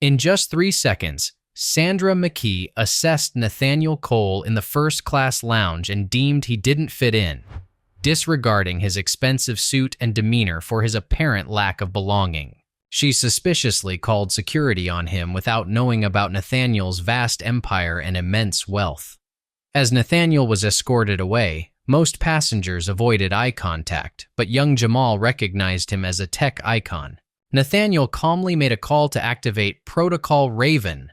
In just 3 seconds, Sandra McKee assessed Nathaniel Cole in the first-class lounge and deemed he didn't fit in, disregarding his expensive suit and demeanor for his apparent lack of belonging. She suspiciously called security on him without knowing about Nathaniel's vast empire and immense wealth. As Nathaniel was escorted away, most passengers avoided eye contact, but young Jamal recognized him as a tech icon. Nathaniel calmly made a call to activate Protocol Raven,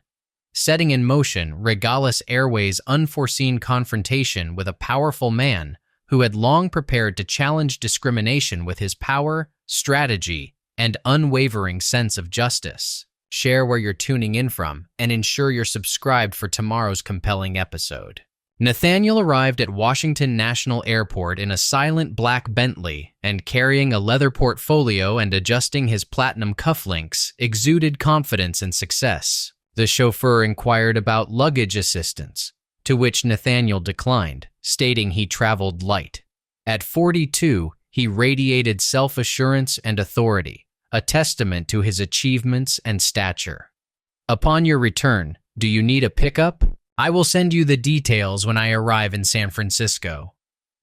setting in motion Regalis Airways' unforeseen confrontation with a powerful man who had long prepared to challenge discrimination with his power, strategy, and unwavering sense of justice. Share where you're tuning in from and ensure you're subscribed for tomorrow's compelling episode. Nathaniel arrived at Washington National Airport in a silent black Bentley and carrying a leather portfolio and adjusting his platinum cufflinks, exuded confidence and success. The chauffeur inquired about luggage assistance, to which Nathaniel declined, stating he traveled light. At 42, he radiated self-assurance and authority, a testament to his achievements and stature. Upon your return, do you need a pickup? I will send you the details when I arrive in San Francisco.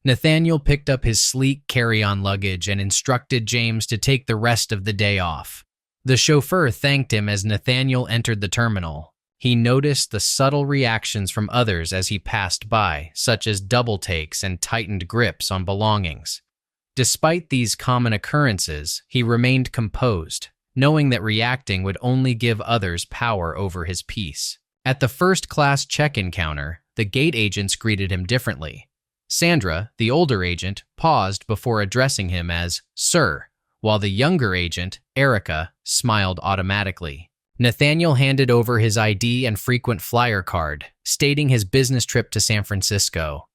Nathaniel picked up his sleek carry-on luggage and instructed James to take the rest of the day off. The chauffeur thanked him as Nathaniel entered the terminal. He noticed the subtle reactions from others as he passed by, such as double takes and tightened grips on belongings. Despite these common occurrences, he remained composed, knowing that reacting would only give others power over his peace. At the first-class check-in counter, the gate agents greeted him differently. Sandra, the older agent, paused before addressing him as "Sir," while the younger agent, Erica, smiled automatically. Nathaniel handed over his ID and frequent flyer card, stating his business trip to San Francisco.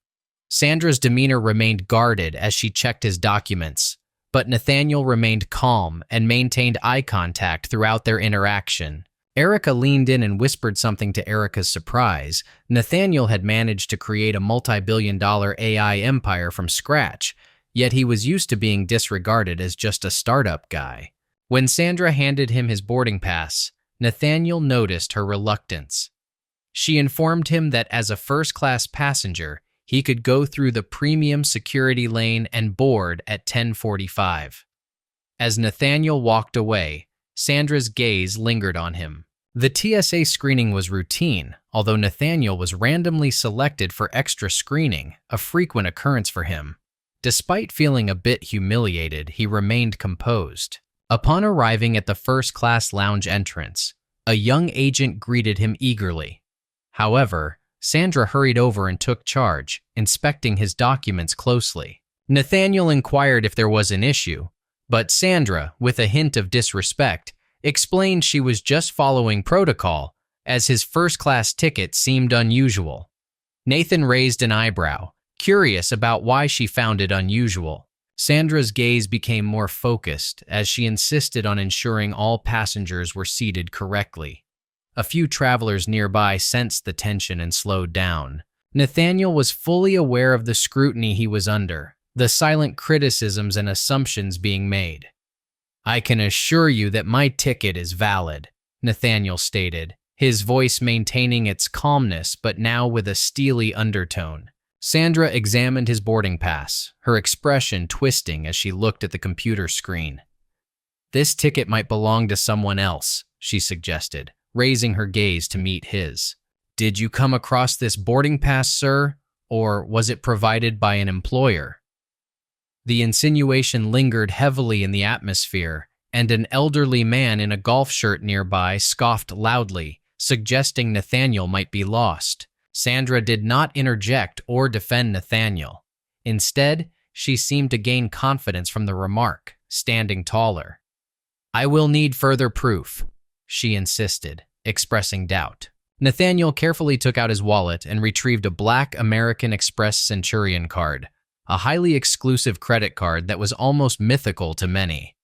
Sandra's demeanor remained guarded as she checked his documents, but Nathaniel remained calm and maintained eye contact throughout their interaction. Erica leaned in and whispered something to Erica's surprise. Nathaniel had managed to create a multi-billion-dollar AI empire from scratch, yet he was used to being disregarded as just a startup guy. When Sandra handed him his boarding pass, Nathaniel noticed her reluctance. She informed him that as a first-class passenger, he could go through the premium security lane and board at 10:45. As Nathaniel walked away, Sandra's gaze lingered on him. The TSA screening was routine, although Nathaniel was randomly selected for extra screening, a frequent occurrence for him. Despite feeling a bit humiliated, he remained composed. Upon arriving at the first-class lounge entrance, a young agent greeted him eagerly. However, Sandra hurried over and took charge, inspecting his documents closely. Nathaniel inquired if there was an issue, but Sandra, with a hint of disrespect, explained she was just following protocol, as his first-class ticket seemed unusual. Nathan raised an eyebrow, curious about why she found it unusual. Sandra's gaze became more focused as she insisted on ensuring all passengers were seated correctly. A few travelers nearby sensed the tension and slowed down. Nathaniel was fully aware of the scrutiny he was under, the silent criticisms and assumptions being made. "I can assure you that my ticket is valid," Nathaniel stated, his voice maintaining its calmness but now with a steely undertone. Sandra examined his boarding pass, her expression twisting as she looked at the computer screen. "This ticket might belong to someone else," she suggested, raising her gaze to meet his. "Did you come across this boarding pass, sir, or was it provided by an employer?" The insinuation lingered heavily in the atmosphere, and an elderly man in a golf shirt nearby scoffed loudly, suggesting Nathaniel might be lost. Sandra did not interject or defend Nathaniel. Instead, she seemed to gain confidence from the remark, standing taller. "I will need further proof," she insisted, expressing doubt. Nathaniel carefully took out his wallet and retrieved a black American Express Centurion card, a highly exclusive credit card that was almost mythical to many.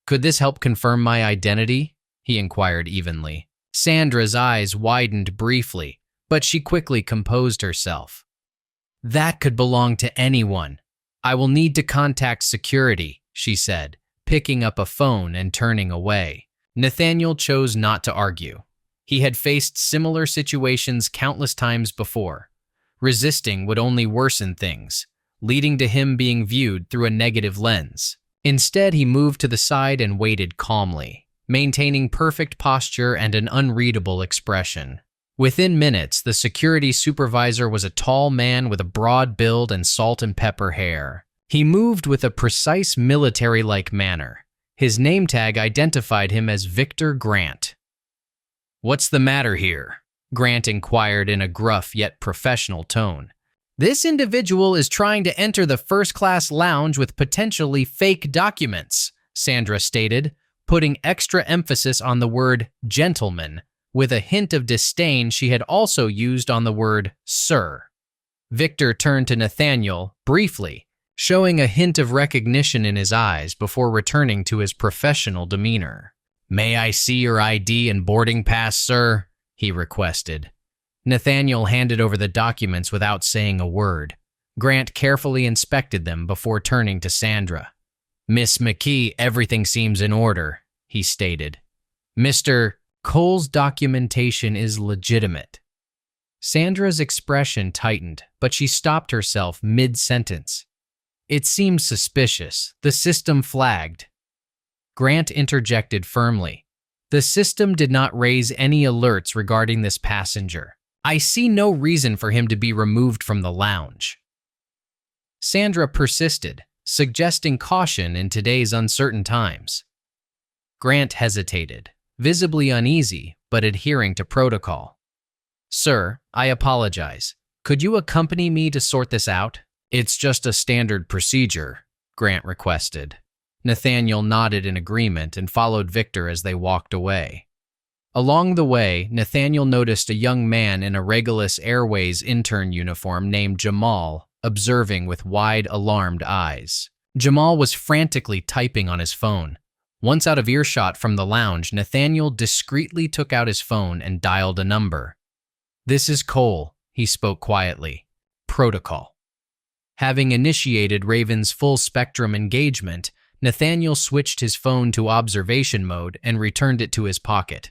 "Could this help confirm my identity?" he inquired evenly. Sandra's eyes widened briefly, but she quickly composed herself. "That could belong to anyone. I will need to contact security," she said, picking up a phone and turning away. Nathaniel chose not to argue. He had faced similar situations countless times before. Resisting would only worsen things, leading to him being viewed through a negative lens. Instead, he moved to the side and waited calmly, maintaining perfect posture and an unreadable expression. Within minutes, the security supervisor was a tall man with a broad build and salt and pepper hair. He moved with a precise military-like manner. His name tag identified him as Victor Grant. "What's the matter here?" Grant inquired in a gruff yet professional tone. "This individual is trying to enter the first-class lounge with potentially fake documents," Sandra stated, putting extra emphasis on the word gentleman, with a hint of disdain she had also used on the word sir. Victor turned to Nathaniel briefly, showing a hint of recognition in his eyes before returning to his professional demeanor. "May I see your ID and boarding pass, sir?" he requested. Nathaniel handed over the documents without saying a word. Grant carefully inspected them before turning to Sandra. "Miss McKee, everything seems in order," he stated. "Mr. Cole's documentation is legitimate." Sandra's expression tightened, but she stopped herself mid-sentence. "It seems suspicious. The system flagged." Grant interjected firmly. "The system did not raise any alerts regarding this passenger. I see no reason for him to be removed from the lounge." Sandra persisted, suggesting caution in today's uncertain times. Grant hesitated, visibly uneasy but adhering to protocol. "Sir, I apologize. Could you accompany me to sort this out?" "It's just a standard procedure," Grant requested. Nathaniel nodded in agreement and followed Victor as they walked away. Along the way, Nathaniel noticed a young man in a Regulus Airways intern uniform named Jamal, observing with wide, alarmed eyes. Jamal was frantically typing on his phone. Once out of earshot from the lounge, Nathaniel discreetly took out his phone and dialed a number. "This is Cole," he spoke quietly. "Protocol." Having initiated Raven's full-spectrum engagement, Nathaniel switched his phone to observation mode and returned it to his pocket.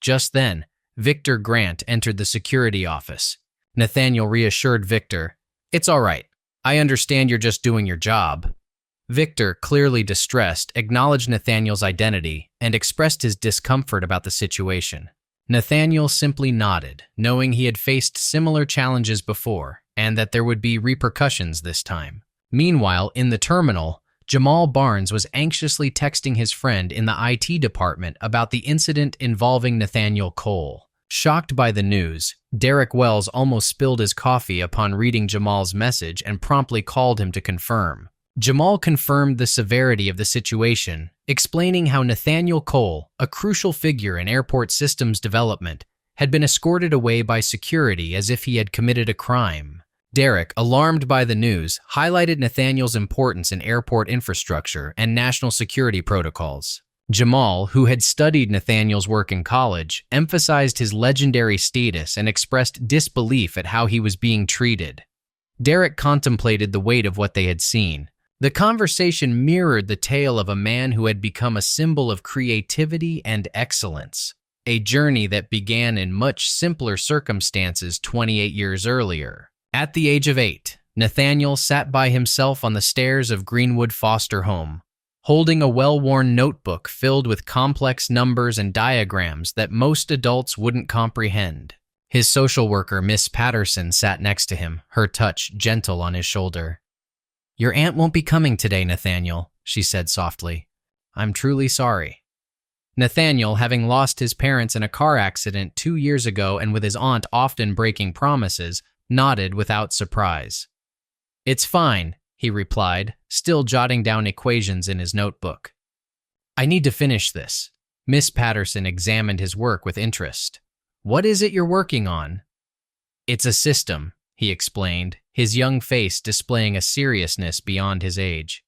Just then, Victor Grant entered the security office. Nathaniel reassured Victor, "It's all right. I understand you're just doing your job." Victor, clearly distressed, acknowledged Nathaniel's identity and expressed his discomfort about the situation. Nathaniel simply nodded, knowing he had faced similar challenges before and that there would be repercussions this time. Meanwhile, in the terminal, Jamal Barnes was anxiously texting his friend in the IT department about the incident involving Nathaniel Cole. Shocked by the news, Derek Wells almost spilled his coffee upon reading Jamal's message and promptly called him to confirm. Jamal confirmed the severity of the situation, explaining how Nathaniel Cole, a crucial figure in airport systems development, had been escorted away by security as if he had committed a crime. Derek, alarmed by the news, highlighted Nathaniel's importance in airport infrastructure and national security protocols. Jamal, who had studied Nathaniel's work in college, emphasized his legendary status and expressed disbelief at how he was being treated. Derek contemplated the weight of what they had seen. The conversation mirrored the tale of a man who had become a symbol of creativity and excellence, a journey that began in much simpler circumstances 28 years earlier. At the age of 8, Nathaniel sat by himself on the stairs of Greenwood Foster Home, holding a well-worn notebook filled with complex numbers and diagrams that most adults wouldn't comprehend. His social worker, Miss Patterson, sat next to him, her touch gentle on his shoulder. "Your aunt won't be coming today, Nathaniel," she said softly. "I'm truly sorry." Nathaniel, having lost his parents in a car accident 2 years ago and with his aunt often breaking promises, nodded without surprise. "It's fine," he replied, still jotting down equations in his notebook. "I need to finish this." Miss Patterson examined his work with interest. "What is it you're working on?" "It's a system," he explained, his young face displaying a seriousness beyond his age.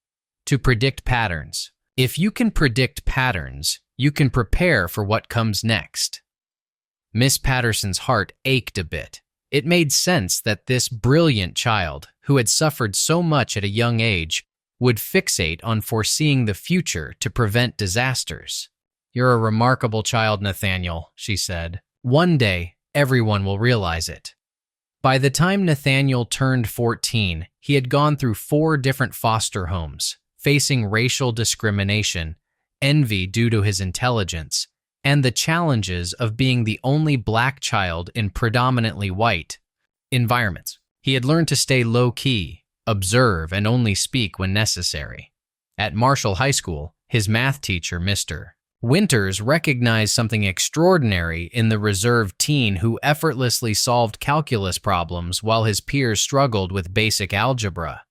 "To predict patterns. If you can predict patterns, you can prepare for what comes next." Miss Patterson's heart ached a bit. It made sense that this brilliant child, who had suffered so much at a young age, would fixate on foreseeing the future to prevent disasters. "You're a remarkable child, Nathaniel," she said. "One day, everyone will realize it." By the time Nathaniel turned 14, he had gone through 4 different foster homes, facing racial discrimination, envy due to his intelligence, and the challenges of being the only black child in predominantly white environments. He had learned to stay low-key, observe, and only speak when necessary. At Marshall High School, his math teacher, Mr. Winters, recognized something extraordinary in the reserved teen who effortlessly solved calculus problems while his peers struggled with basic algebra.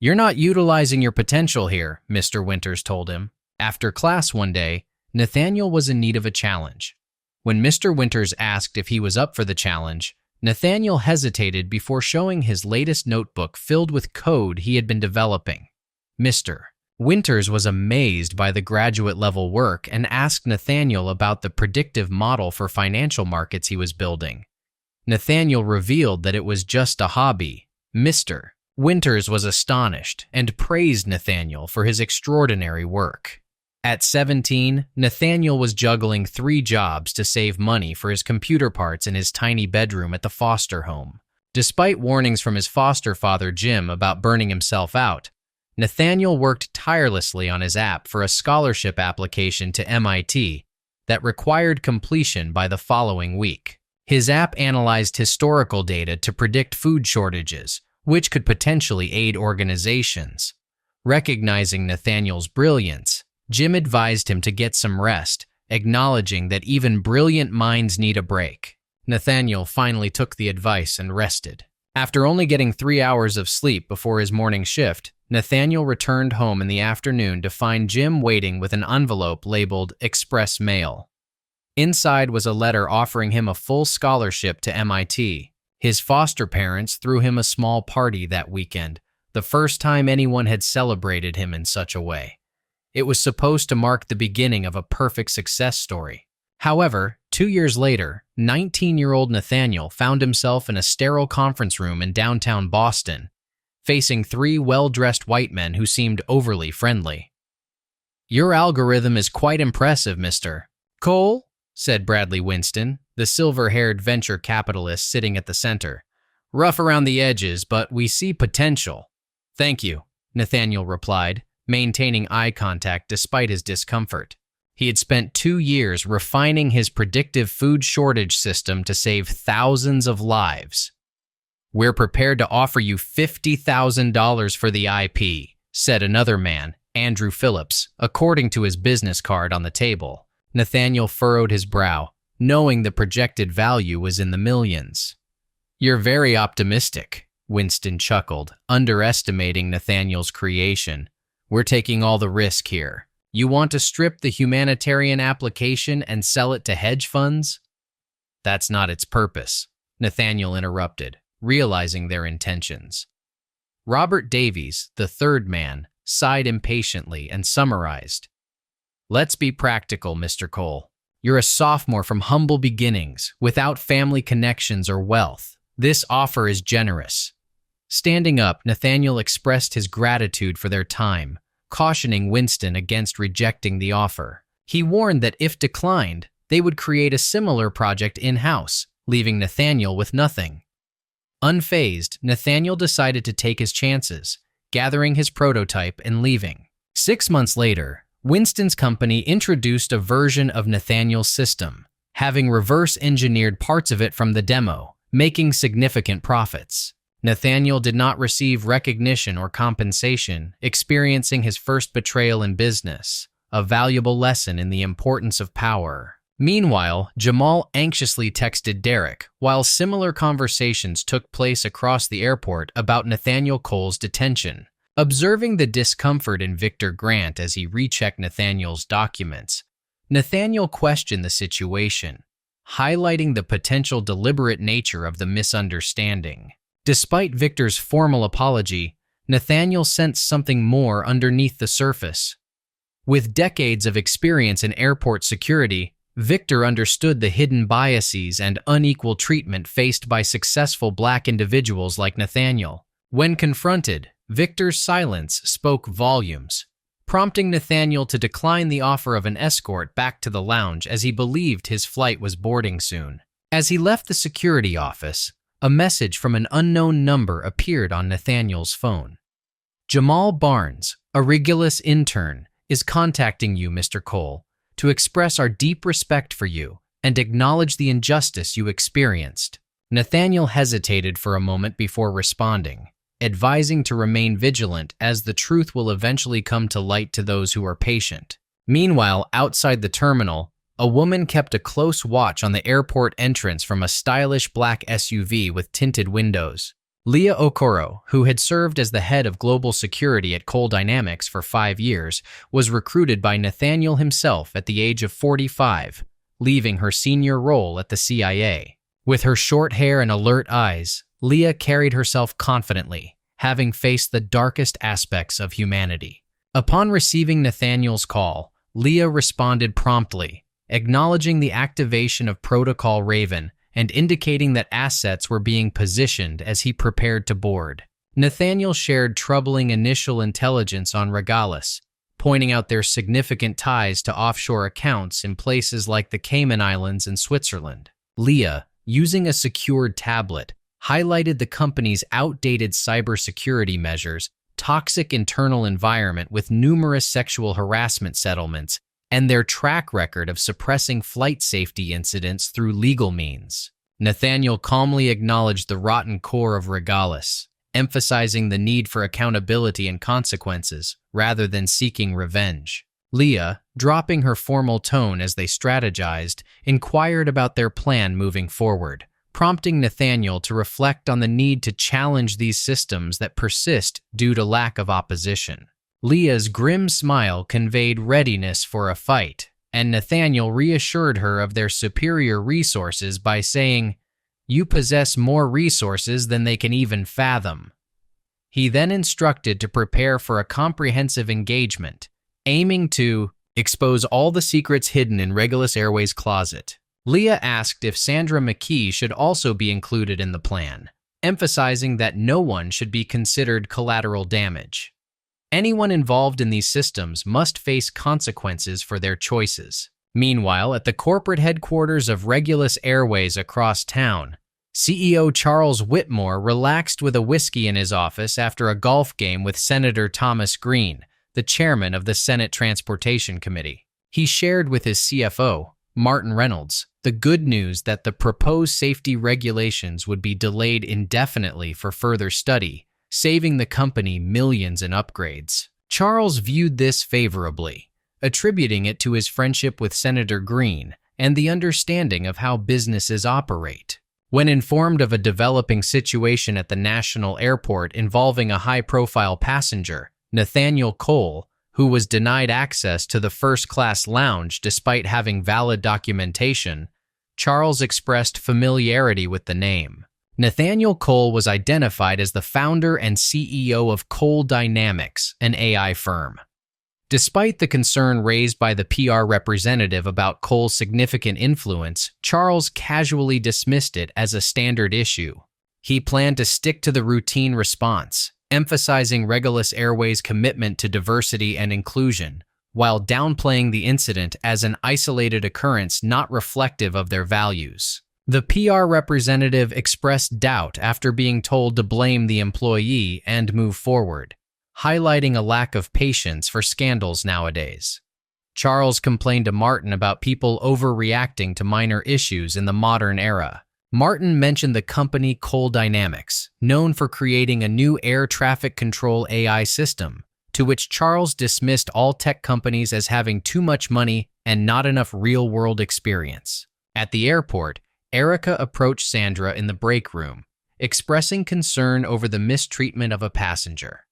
"You're not utilizing your potential here," Mr. Winters told him. After class one day, Nathaniel was in need of a challenge. When Mr. Winters asked if he was up for the challenge, Nathaniel hesitated before showing his latest notebook filled with code he had been developing. Mr. Winters was amazed by the graduate-level work and asked Nathaniel about the predictive model for financial markets he was building. Nathaniel revealed that it was just a hobby. Mr. Winters was astonished and praised Nathaniel for his extraordinary work. At 17, Nathaniel was juggling 3 jobs to save money for his computer parts in his tiny bedroom at the foster home. Despite warnings from his foster father, Jim, about burning himself out, Nathaniel worked tirelessly on his app for a scholarship application to MIT that required completion by the following week. His app analyzed historical data to predict food shortages, which could potentially aid organizations. Recognizing Nathaniel's brilliance, Jim advised him to get some rest, acknowledging that even brilliant minds need a break. Nathaniel finally took the advice and rested. After only getting 3 hours of sleep before his morning shift, Nathaniel returned home in the afternoon to find Jim waiting with an envelope labeled Express Mail. Inside was a letter offering him a full scholarship to MIT. His foster parents threw him a small party that weekend, the first time anyone had celebrated him in such a way. It was supposed to mark the beginning of a perfect success story. However, 2 years later, 19-year-old Nathaniel found himself in a sterile conference room in downtown Boston, facing 3 well-dressed white men who seemed overly friendly. "Your algorithm is quite impressive, Mr. Cole," said Bradley Winston, the silver-haired venture capitalist sitting at the center. "Rough around the edges, but we see potential." "Thank you," Nathaniel replied, maintaining eye contact despite his discomfort. He had spent 2 years refining his predictive food shortage system to save thousands of lives. "We're prepared to offer you $50,000 for the IP, said another man, Andrew Phillips, according to his business card on the table. Nathaniel furrowed his brow, knowing the projected value was in the millions. "You're very optimistic," Winston chuckled, underestimating Nathaniel's creation. "We're taking all the risk here. You want to strip the humanitarian application and sell it to hedge funds?" "That's not its purpose," Nathaniel interrupted, realizing their intentions. Robert Davies, the third man, sighed impatiently and summarized. "Let's be practical, Mr. Cole. You're a sophomore from humble beginnings, without family connections or wealth. This offer is generous." Standing up, Nathaniel expressed his gratitude for their time, cautioning Winston against rejecting the offer. He warned that if declined, they would create a similar project in-house, leaving Nathaniel with nothing. Unfazed, Nathaniel decided to take his chances, gathering his prototype and leaving. 6 months later, Winston's company introduced a version of Nathaniel's system, having reverse-engineered parts of it from the demo, making significant profits. Nathaniel did not receive recognition or compensation, experiencing his first betrayal in business, a valuable lesson in the importance of power. Meanwhile, Jamal anxiously texted Derek, while similar conversations took place across the airport about Nathaniel Cole's detention. Observing the discomfort in Victor Grant as he rechecked Nathaniel's documents, Nathaniel questioned the situation, highlighting the potential deliberate nature of the misunderstanding. Despite Victor's formal apology, Nathaniel sensed something more underneath the surface. With decades of experience in airport security, Victor understood the hidden biases and unequal treatment faced by successful black individuals like Nathaniel. When confronted, Victor's silence spoke volumes, prompting Nathaniel to decline the offer of an escort back to the lounge as he believed his flight was boarding soon. As he left the security office, a message from an unknown number appeared on Nathaniel's phone. "Jamal Barnes, a Regulus intern, is contacting you, Mr. Cole, to express our deep respect for you and acknowledge the injustice you experienced." Nathaniel hesitated for a moment before responding, advising to remain vigilant as the truth will eventually come to light to those who are patient. Meanwhile, outside the terminal, a woman kept a close watch on the airport entrance from a stylish black SUV with tinted windows. Leah Okoro, who had served as the head of global security at Cole Dynamics for 5 years, was recruited by Nathaniel himself at the age of 45, leaving her senior role at the CIA. With her short hair and alert eyes, Leah carried herself confidently, having faced the darkest aspects of humanity. Upon receiving Nathaniel's call, Leah responded promptly, acknowledging the activation of Protocol Raven and indicating that assets were being positioned as he prepared to board. Nathaniel shared troubling initial intelligence on Regalis, pointing out their significant ties to offshore accounts in places like the Cayman Islands and Switzerland. Leah, using a secured tablet, highlighted the company's outdated cybersecurity measures, toxic internal environment with numerous sexual harassment settlements, and their track record of suppressing flight safety incidents through legal means. Nathaniel calmly acknowledged the rotten core of Regalis, emphasizing the need for accountability and consequences rather than seeking revenge. Leah, dropping her formal tone as they strategized, inquired about their plan moving forward, prompting Nathaniel to reflect on the need to challenge these systems that persist due to lack of opposition. Leah's grim smile conveyed readiness for a fight, and Nathaniel reassured her of their superior resources by saying, "You possess more resources than they can even fathom." He then instructed to prepare for a comprehensive engagement, aiming to expose all the secrets hidden in Regulus Airways' closet. Leah asked if Sandra McKee should also be included in the plan, emphasizing that no one should be considered collateral damage. Anyone involved in these systems must face consequences for their choices. Meanwhile, at the corporate headquarters of Regulus Airways across town, CEO Charles Whitmore relaxed with a whiskey in his office after a golf game with Senator Thomas Green, the chairman of the Senate Transportation Committee. He shared with his CFO, Martin Reynolds, the good news that the proposed safety regulations would be delayed indefinitely for further study, saving the company millions in upgrades. Charles viewed this favorably, attributing it to his friendship with Senator Green and the understanding of how businesses operate. When informed of a developing situation at the national airport involving a high-profile passenger, Nathaniel Cole, who was denied access to the first-class lounge despite having valid documentation, Charles expressed familiarity with the name. Nathaniel Cole was identified as the founder and CEO of Cole Dynamics, an AI firm. Despite the concern raised by the PR representative about Cole's significant influence, Charles casually dismissed it as a standard issue. He planned to stick to the routine response, emphasizing Regulus Airways' commitment to diversity and inclusion, while downplaying the incident as an isolated occurrence not reflective of their values. The PR representative expressed doubt after being told to blame the employee and move forward, highlighting a lack of patience for scandals nowadays. Charles complained to Martin about people overreacting to minor issues in the modern era. Martin mentioned the company Cole Dynamics, known for creating a new air traffic control AI system, to which Charles dismissed all tech companies as having too much money and not enough real-world experience. At the airport, Erica approached Sandra in the break room, expressing concern over the mistreatment of a passenger.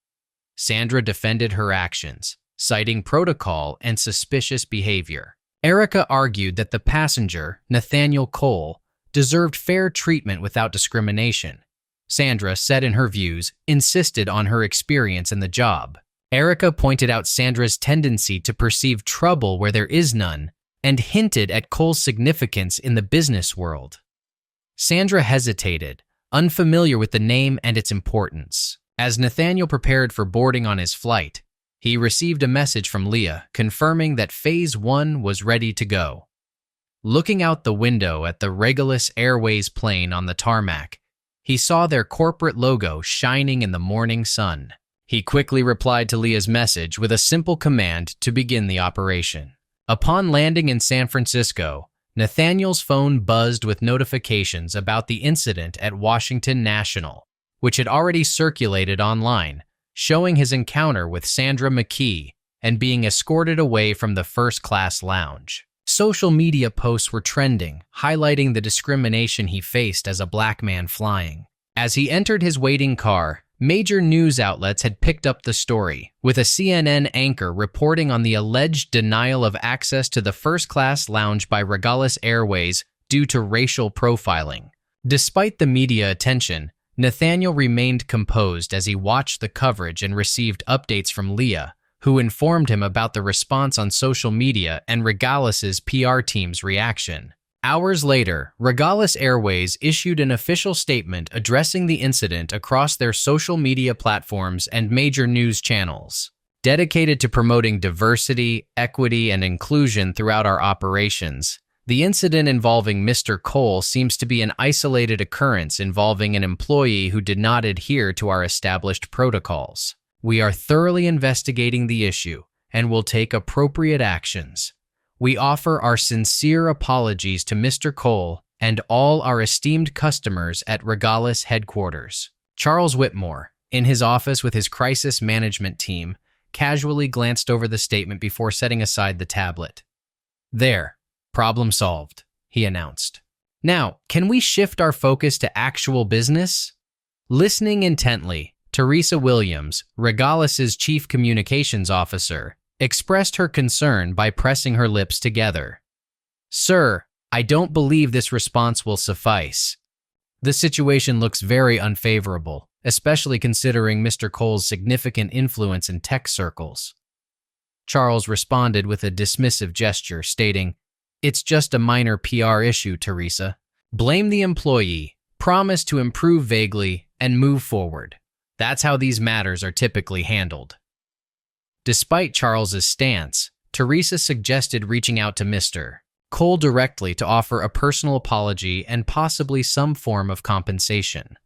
Sandra defended her actions, citing protocol and suspicious behavior. Erica argued that the passenger, Nathaniel Cole, deserved fair treatment without discrimination. Sandra, set in her views, insisted on her experience in the job. Erica pointed out Sandra's tendency to perceive trouble where there is none, and hinted at Cole's significance in the business world. Sandra hesitated, unfamiliar with the name and its importance. As Nathaniel prepared for boarding on his flight, He received a message from Leah confirming that Phase 1 was ready to go. Looking out the window at the Regalis Airways plane on the tarmac, he saw their corporate logo shining in the morning sun. He quickly replied to Leah's message with a simple command to begin the operation. Upon landing in San Francisco, Nathaniel's phone buzzed with notifications about the incident at Washington National, which had already circulated online, showing his encounter with Sandra McKee and being escorted away from the first-class lounge. Social media posts were trending, highlighting the discrimination he faced as a black man flying. As he entered his waiting car, major news outlets had picked up the story, with a CNN anchor reporting on the alleged denial of access to the first-class lounge by Regalis Airways due to racial profiling. Despite the media attention, Nathaniel remained composed as he watched the coverage and received updates from Leah, who informed him about the response on social media and Regalis's PR team's reaction. Hours later, Regalis Airways issued an official statement addressing the incident across their social media platforms and major news channels. Dedicated to promoting diversity, equity, and inclusion throughout our operations, the incident involving Mr. Cole seems to be an isolated occurrence involving an employee who did not adhere to our established protocols. We are thoroughly investigating the issue and will take appropriate actions. We offer our sincere apologies to Mr. Cole and all our esteemed customers at Regalis headquarters. Charles Whitmore, in his office with his crisis management team, casually glanced over the statement before setting aside the tablet. "There, problem solved," he announced. "Now, can we shift our focus to actual business?" Listening intently, Teresa Williams, Regalis's chief communications officer, expressed her concern by pressing her lips together. "Sir, I don't believe this response will suffice. The situation looks very unfavorable, especially considering Mr. Cole's significant influence in tech circles." Charles responded with a dismissive gesture, stating, "It's just a minor PR issue, Teresa. Blame the employee, promise to improve vaguely, and move forward. That's how these matters are typically handled." Despite Charles's stance, Teresa suggested reaching out to Mr. Cole directly to offer a personal apology and possibly some form of compensation.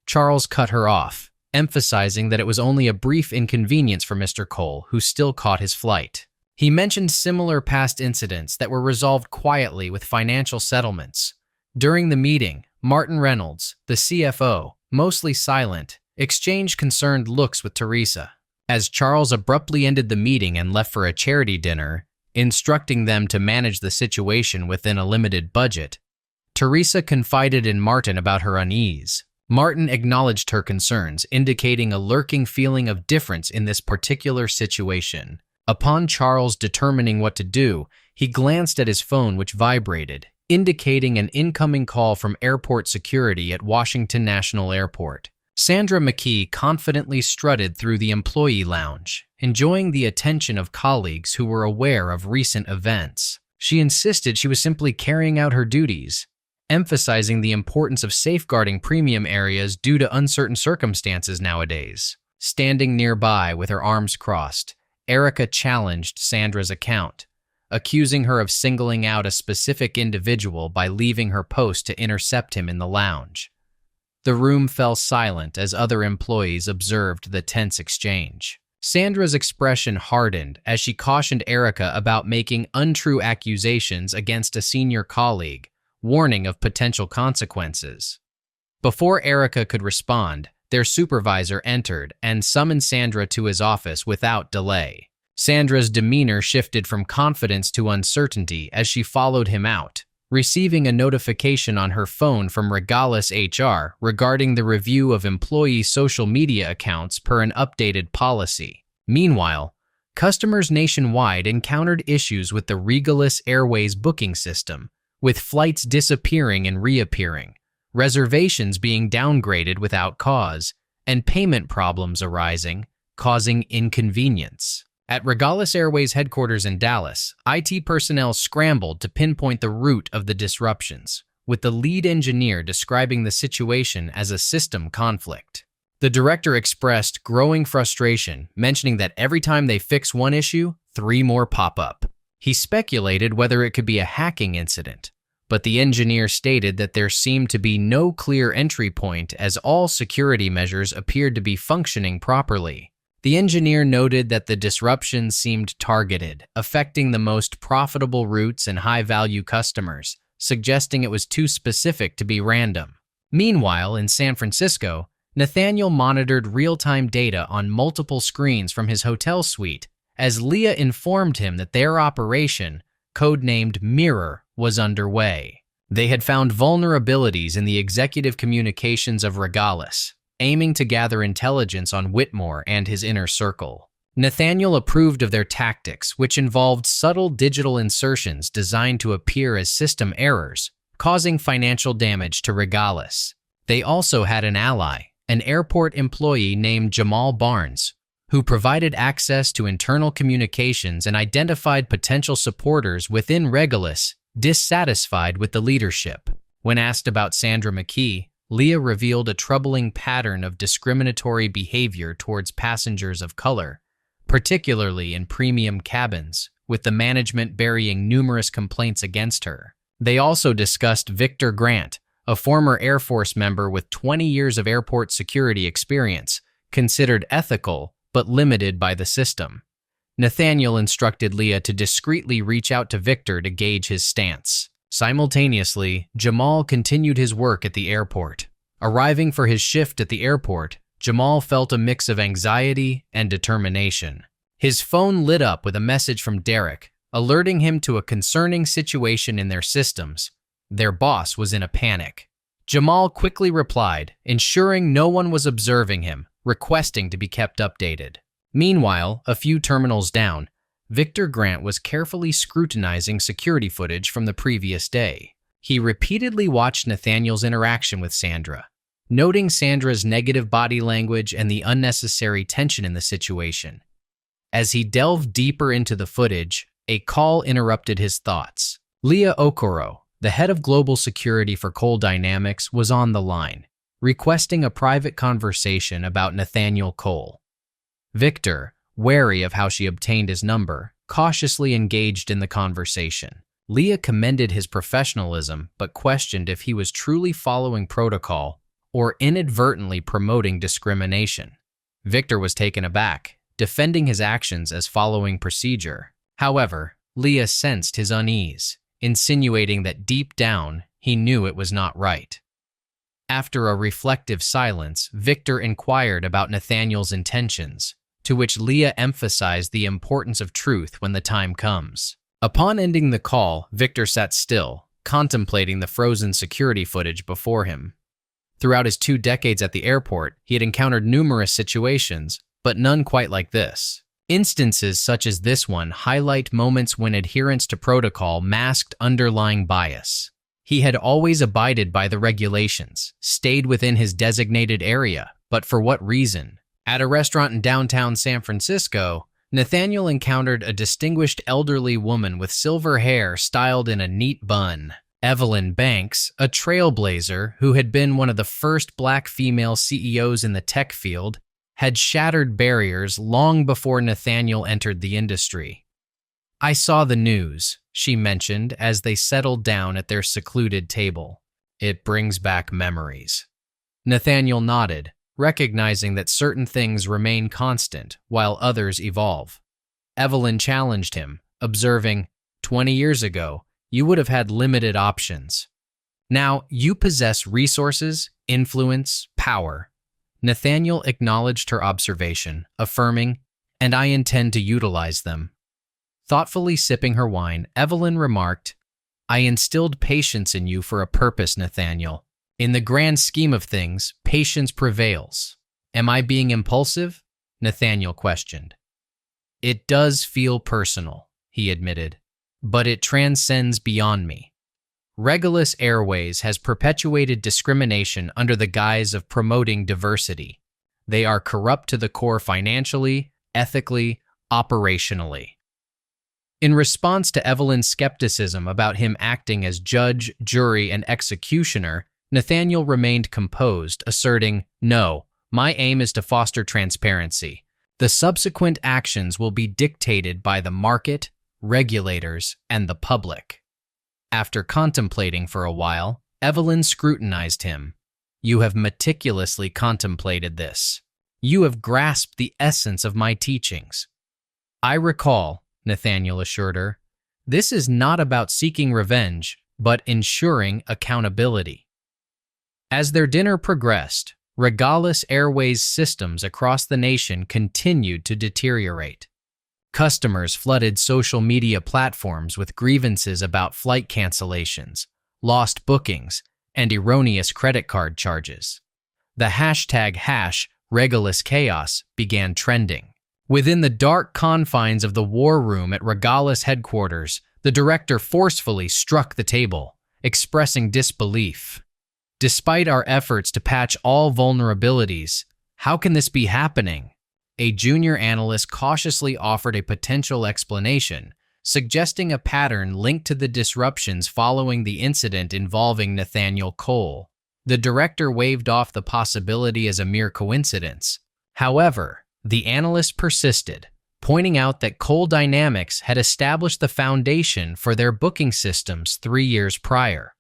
Charles cut her off, emphasizing that it was only a brief inconvenience for Mr. Cole, who still caught his flight. He mentioned similar past incidents that were resolved quietly with financial settlements. During the meeting, Martin Reynolds, the CFO, mostly silent, exchanged concerned looks with Teresa. As Charles abruptly ended the meeting and left for a charity dinner, instructing them to manage the situation within a limited budget, Teresa confided in Martin about her unease. Martin acknowledged her concerns, indicating a lurking feeling of difference in this particular situation. Upon Charles determining what to do, he glanced at his phone, which vibrated, indicating an incoming call from airport security at Washington National Airport. Sandra McKee confidently strutted through the employee lounge, enjoying the attention of colleagues who were aware of recent events. She insisted she was simply carrying out her duties, emphasizing the importance of safeguarding premium areas due to uncertain circumstances nowadays. Standing nearby with her arms crossed, Erica challenged Sandra's account, accusing her of singling out a specific individual by leaving her post to intercept him in the lounge. The room fell silent as other employees observed the tense exchange. Sandra's expression hardened as she cautioned Erica about making untrue accusations against a senior colleague, warning of potential consequences. Before Erica could respond, their supervisor entered and summoned Sandra to his office without delay. Sandra's demeanor shifted from confidence to uncertainty as she followed him out, receiving a notification on her phone from Regalis HR regarding the review of employee social media accounts per an updated policy. Meanwhile, customers nationwide encountered issues with the Regalis Airways booking system, with flights disappearing and reappearing, reservations being downgraded without cause, and payment problems arising, causing inconvenience. At Regalis Airways headquarters in Dallas, IT personnel scrambled to pinpoint the root of the disruptions, with the lead engineer describing the situation as a system conflict. The director expressed growing frustration, mentioning that every time they fix one issue, 3 more pop up. He speculated whether it could be a hacking incident, but the engineer stated that there seemed to be no clear entry point as all security measures appeared to be functioning properly. The engineer noted that the disruption seemed targeted, affecting the most profitable routes and high-value customers, suggesting it was too specific to be random. Meanwhile, in San Francisco, Nathaniel monitored real-time data on multiple screens from his hotel suite as Leah informed him that their operation, codenamed Mirror, was underway. They had found vulnerabilities in the executive communications of Regalis, aiming to gather intelligence on Whitmore and his inner circle. Nathaniel approved of their tactics, which involved subtle digital insertions designed to appear as system errors, causing financial damage to Regalis. They also had an ally, an airport employee named Jamal Barnes, who provided access to internal communications and identified potential supporters within Regalis dissatisfied with the leadership. When asked about Sandra McKee, Leah revealed a troubling pattern of discriminatory behavior towards passengers of color, particularly in premium cabins, with the management burying numerous complaints against her. They also discussed Victor Grant, a former Air Force member with 20 years of airport security experience, considered ethical but limited by the system. Nathaniel instructed Leah to discreetly reach out to Victor to gauge his stance. Simultaneously, Jamal continued his work at the airport. Arriving for his shift at the airport, Jamal felt a mix of anxiety and determination. His phone lit up with a message from Derek, alerting him to a concerning situation in their systems. Their boss was in a panic. Jamal quickly replied, ensuring no one was observing him, requesting to be kept updated. Meanwhile, a few terminals down, Victor Grant was carefully scrutinizing security footage from the previous day. He repeatedly watched Nathaniel's interaction with Sandra, noting Sandra's negative body language and the unnecessary tension in the situation. As he delved deeper into the footage, a call interrupted his thoughts. Leah Okoro, the head of global security for Cole Dynamics, was on the line, requesting a private conversation about Nathaniel Cole. Victor, wary of how she obtained his number, cautiously engaged in the conversation. Leah commended his professionalism but questioned if he was truly following protocol or inadvertently promoting discrimination. Victor was taken aback, defending his actions as following procedure. However, Leah sensed his unease, insinuating that deep down he knew it was not right. After a reflective silence, Victor inquired about Nathaniel's intentions, to which Leah emphasized the importance of truth when the time comes. Upon ending the call, Victor sat still, contemplating the frozen security footage before him. Throughout his 2 decades at the airport, he had encountered numerous situations, but none quite like this. Instances such as this one highlight moments when adherence to protocol masked underlying bias. He had always abided by the regulations, stayed within his designated area, but for what reason? At a restaurant in downtown San Francisco, Nathaniel encountered a distinguished elderly woman with silver hair styled in a neat bun. Evelyn Banks, a trailblazer who had been one of the first Black female CEOs in the tech field, had shattered barriers long before Nathaniel entered the industry. "I saw the news," she mentioned as they settled down at their secluded table. "It brings back memories." Nathaniel nodded, recognizing that certain things remain constant while others evolve. Evelyn challenged him, observing, 20 years ago, you would have had limited options. Now, you possess resources, influence, power." Nathaniel acknowledged her observation, affirming, "And I intend to utilize them." Thoughtfully sipping her wine, Evelyn remarked, "I instilled patience in you for a purpose, Nathaniel. In the grand scheme of things, patience prevails." "Am I being impulsive?" Nathaniel questioned. "It does feel personal," he admitted, "but it transcends beyond me. Regalis Airways has perpetuated discrimination under the guise of promoting diversity. They are corrupt to the core financially, ethically, operationally." In response to Evelyn's skepticism about him acting as judge, jury, and executioner, Nathaniel remained composed, asserting, "No, My aim is to foster transparency. The subsequent actions will be dictated by the market, regulators, and the public." After contemplating for a while, Evelyn scrutinized him. "You have meticulously contemplated this. You have grasped the essence of my teachings." "I recall," Nathaniel assured her. "This is not about seeking revenge, but ensuring accountability." As their dinner progressed, Regalis Airways systems across the nation continued to deteriorate. Customers flooded social media platforms with grievances about flight cancellations, lost bookings, and erroneous credit card charges. The hashtag #RegalisChaos began trending. Within the dark confines of the war room at Regalis headquarters, the director forcefully struck the table, expressing disbelief. "Despite our efforts to patch all vulnerabilities, how can this be happening?" A junior analyst cautiously offered a potential explanation, suggesting a pattern linked to the disruptions following the incident involving Nathaniel Cole. The director waved off the possibility as a mere coincidence. However, the analyst persisted, pointing out that Cole Dynamics had established the foundation for their booking systems 3 years prior.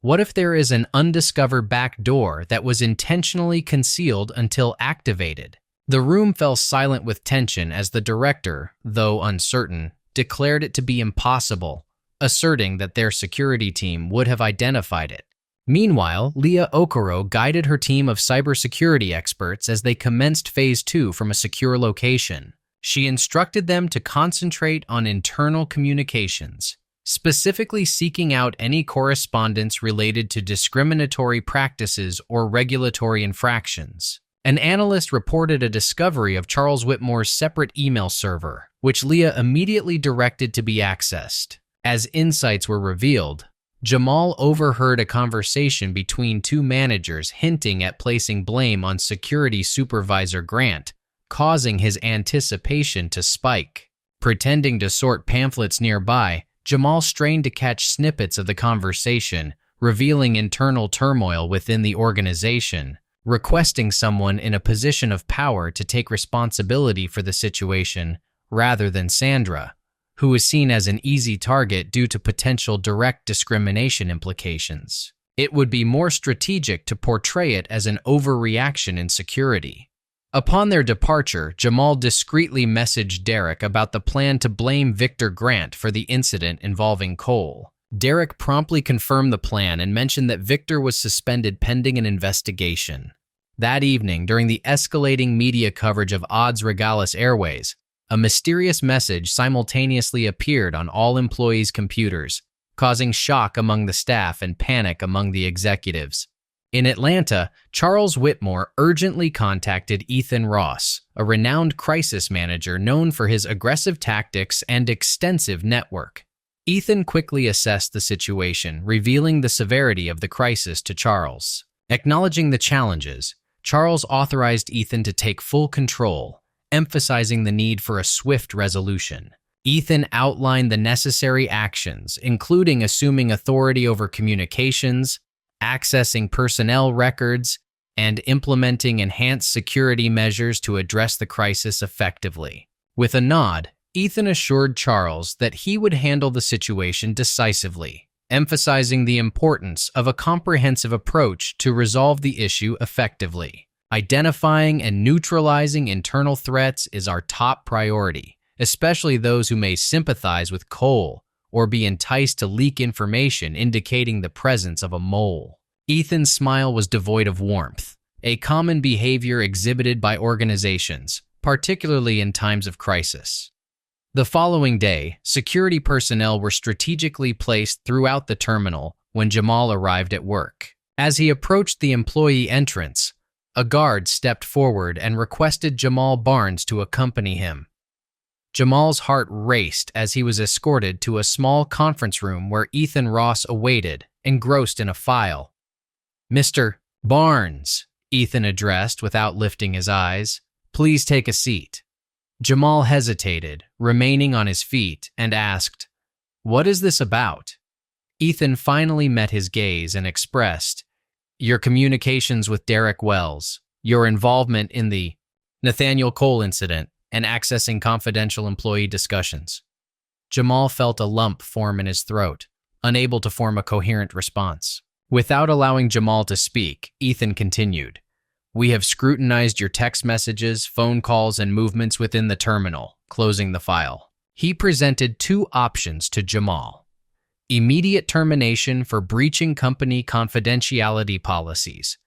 What if there is an undiscovered back door that was intentionally concealed until activated? The room fell silent with tension as the director, though uncertain, declared it to be impossible, asserting that their security team would have identified it. Meanwhile, Leah Okoro guided her team of cybersecurity experts as they commenced Phase 2 from a secure location. She instructed them to concentrate on internal communications, specifically seeking out any correspondence related to discriminatory practices or regulatory infractions. An analyst reported a discovery of Charles Whitmore's separate email server, which Leah immediately directed to be accessed. As insights were revealed, Jamal overheard a conversation between two managers hinting at placing blame on security supervisor Grant, causing his anticipation to spike. Pretending to sort pamphlets nearby, Jamal strained to catch snippets of the conversation, revealing internal turmoil within the organization, requesting someone in a position of power to take responsibility for the situation rather than Sandra, who was seen as an easy target due to potential direct discrimination implications. It would be more strategic to portray it as an overreaction in security. Upon their departure, Jamal discreetly messaged Derek about the plan to blame Victor Grant for the incident involving Cole. Derek promptly confirmed the plan and mentioned that Victor was suspended pending an investigation. That evening, during the escalating media coverage of Odds Regalis Airways, a mysterious message simultaneously appeared on all employees' computers, causing shock among the staff and panic among the executives. In Atlanta, Charles Whitmore urgently contacted Ethan Ross, a renowned crisis manager known for his aggressive tactics and extensive network. Ethan quickly assessed the situation, revealing the severity of the crisis to Charles. Acknowledging the challenges, Charles authorized Ethan to take full control, emphasizing the need for a swift resolution. Ethan outlined the necessary actions, including assuming authority over communications, accessing personnel records, and implementing enhanced security measures to address the crisis effectively. With a nod, Ethan assured Charles that he would handle the situation decisively, emphasizing the importance of a comprehensive approach to resolve the issue effectively. Identifying and neutralizing internal threats is our top priority, especially those who may sympathize with Cole or be enticed to leak information indicating the presence of a mole. Ethan's smile was devoid of warmth, a common behavior exhibited by organizations, particularly in times of crisis. The following day, security personnel were strategically placed throughout the terminal when Jamal arrived at work. As he approached the employee entrance, a guard stepped forward and requested Jamal Barnes to accompany him. Jamal's heart raced as he was escorted to a small conference room where Ethan Ross awaited, engrossed in a file. "Mr. Barnes," Ethan addressed without lifting his eyes, "please take a seat." Jamal hesitated, remaining on his feet, and asked, "What is this about?" Ethan finally met his gaze and expressed, "Your communications with Derek Wells. your involvement in the Nathaniel Cole incident and accessing confidential employee discussions. Jamal felt a lump form in his throat, unable to form a coherent response. Without allowing Jamal to speak, Ethan continued, "We have scrutinized your text messages, phone calls, and movements within the terminal," closing the file. He presented two options to Jamal: immediate termination for breaching company confidentiality policies,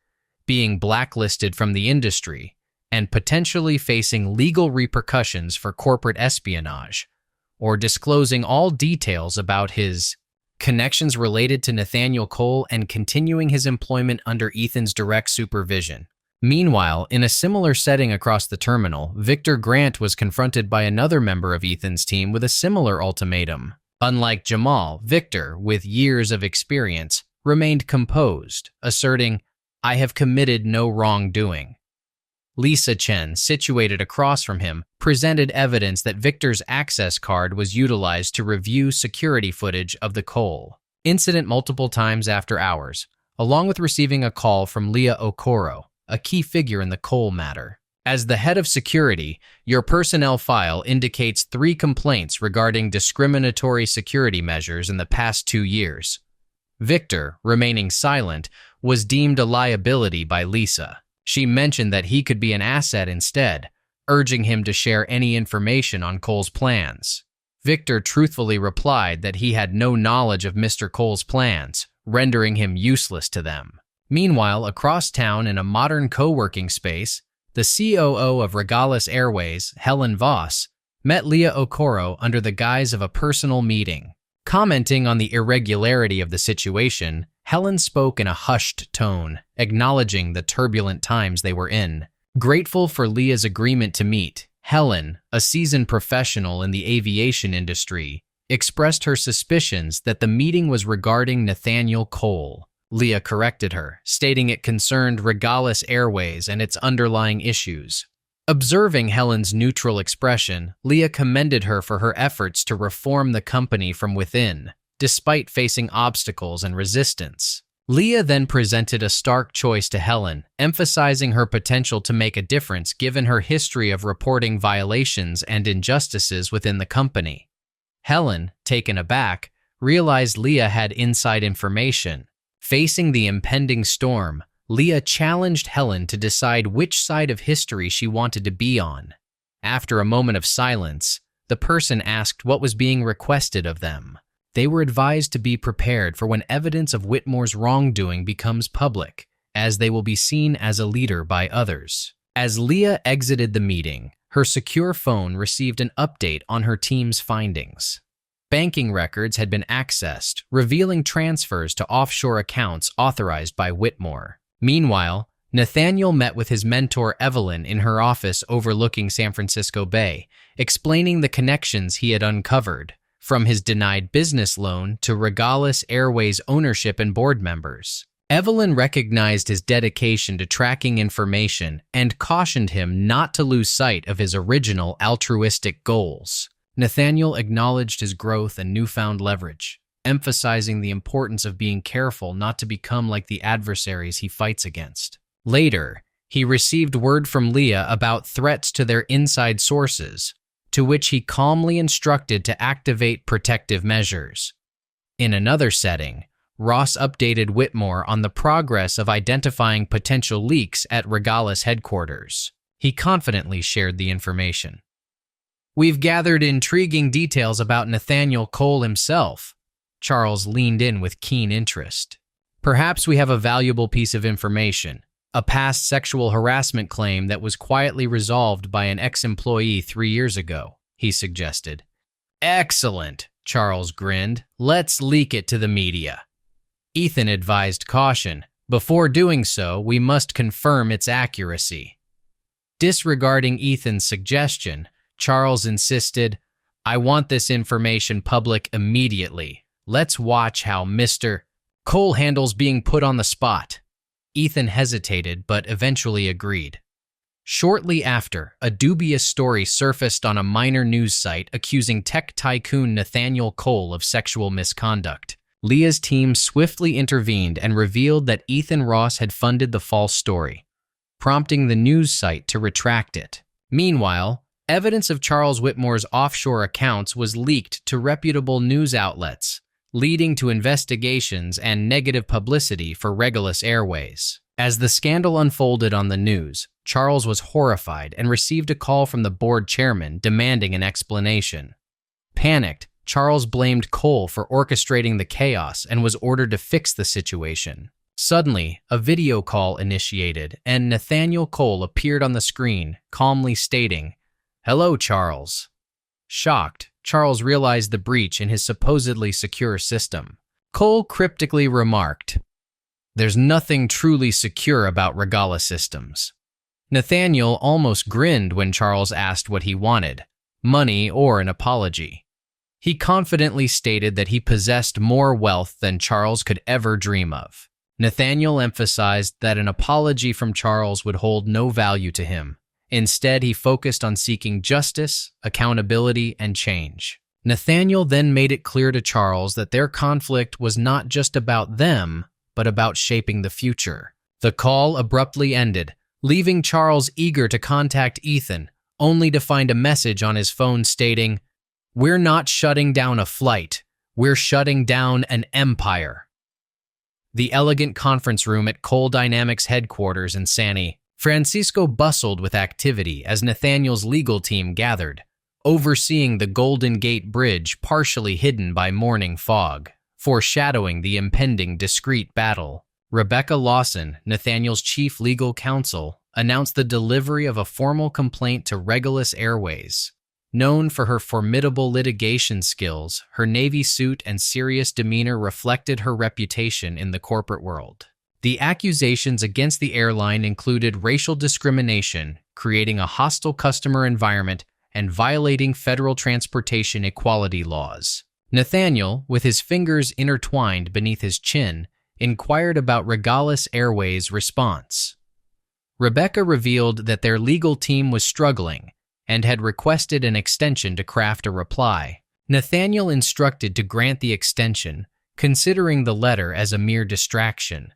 being blacklisted from the industry, and potentially facing legal repercussions for corporate espionage, or disclosing all details about his connections related to Nathaniel Cole and continuing his employment under Ethan's direct supervision. Meanwhile, in a similar setting across the terminal, Victor Grant was confronted by another member of Ethan's team with a similar ultimatum. Unlike Jamal, Victor, with years of experience, remained composed, asserting, "I have committed no wrongdoing." Lisa Chen, situated across from him, presented evidence that Victor's access card was utilized to review security footage of the Cole incident multiple times after hours, along with receiving a call from Leah Okoro, a key figure in the Cole matter. As the head of security, your personnel file indicates 3 complaints regarding discriminatory security measures in the past 2 years. Victor, remaining silent, was deemed a liability by Lisa. She mentioned that he could be an asset instead, urging him to share any information on Cole's plans. Victor truthfully replied that he had no knowledge of Mr. Cole's plans, rendering him useless to them. Meanwhile, across town in a modern co-working space, the COO of Regalis Airways, Helen Voss, met Leah Okoro under the guise of a personal meeting. Commenting on the irregularity of the situation, Helen spoke in a hushed tone, acknowledging the turbulent times they were in. Grateful for Leah's agreement to meet, Helen, a seasoned professional in the aviation industry, expressed her suspicions that the meeting was regarding Nathaniel Cole. Leah corrected her, stating it concerned Regalis Airways and its underlying issues. Observing Helen's neutral expression, Leah commended her for her efforts to reform the company from within, despite facing obstacles and resistance. Leah then presented a stark choice to Helen, emphasizing her potential to make a difference given her history of reporting violations and injustices within the company. Helen, taken aback, realized Leah had inside information. Facing the impending storm, Leah challenged Helen to decide which side of history she wanted to be on. After a moment of silence, the person asked what was being requested of them. They were advised to be prepared for when evidence of Whitmore's wrongdoing becomes public, as they will be seen as a leader by others. As Leah exited the meeting, her secure phone received an update on her team's findings. Banking records had been accessed, revealing transfers to offshore accounts authorized by Whitmore. Meanwhile, Nathaniel met with his mentor Evelyn in her office overlooking San Francisco Bay, explaining the connections he had uncovered, from his denied business loan to Regalis Airways ownership and board members. Evelyn recognized his dedication to tracking information and cautioned him not to lose sight of his original altruistic goals. Nathaniel acknowledged his growth and newfound leverage, emphasizing the importance of being careful not to become like the adversaries he fights against. Later, he received word from Leah about threats to their inside sources, to which he calmly instructed to activate protective measures. In another setting, Ross updated Whitmore on the progress of identifying potential leaks at Regalis headquarters. He confidently shared the information. "We've gathered intriguing details about Nathaniel Cole himself." Charles leaned in with keen interest. "Perhaps we have a valuable piece of information, a past sexual harassment claim that was quietly resolved by an ex-employee 3 years ago," he suggested. "Excellent," Charles grinned. "Let's leak it to the media." Ethan advised caution. "Before doing so, we must confirm its accuracy." Disregarding Ethan's suggestion, Charles insisted, "I want this information public immediately. Let's watch how Mr. Cole handles being put on the spot." Ethan hesitated, but eventually agreed. Shortly after, a dubious story surfaced on a minor news site accusing tech tycoon Nathaniel Cole of sexual misconduct. Leah's team swiftly intervened and revealed that Ethan Ross had funded the false story. prompting the news site to retract it. Meanwhile, evidence of Charles Whitmore's offshore accounts was leaked to reputable news outlets, leading to investigations and negative publicity for Regulus Airways. As the scandal unfolded on the news, Charles was horrified and received a call from the board chairman demanding an explanation. Panicked, Charles blamed Cole for orchestrating the chaos and was ordered to fix the situation. Suddenly, a video call initiated, and Nathaniel Cole appeared on the screen, calmly stating, "Hello, Charles." Shocked, Charles realized the breach in his supposedly secure system. Cole cryptically remarked, "There's nothing truly secure about Regala systems." Nathaniel almost grinned when Charles asked what he wanted, money or an apology. He confidently stated that he possessed more wealth than Charles could ever dream of. Nathaniel emphasized that an apology from Charles would hold no value to him. Instead, he focused on seeking justice, accountability, and change. Nathaniel then made it clear to Charles that their conflict was not just about them, but about shaping the future. The call abruptly ended, leaving Charles eager to contact Ethan, only to find a message on his phone stating, "We're not shutting down a flight, we're shutting down an empire." The elegant conference room at Cole Dynamics headquarters in San Francisco bustled with activity as Nathaniel's legal team gathered, overseeing the Golden Gate Bridge partially hidden by morning fog, foreshadowing the impending discreet battle. Rebecca Lawson, Nathaniel's chief legal counsel, announced the delivery of a formal complaint to Regulus Airways. Known for her formidable litigation skills, her Navy suit and serious demeanor reflected her reputation in the corporate world. The accusations against the airline included racial discrimination, creating a hostile customer environment, and violating federal transportation equality laws. Nathaniel, with his fingers intertwined beneath his chin, inquired about Regulus Airways' response. Rebecca revealed that their legal team was struggling and had requested an extension to craft a reply. Nathaniel instructed to grant the extension, considering the letter as a mere distraction.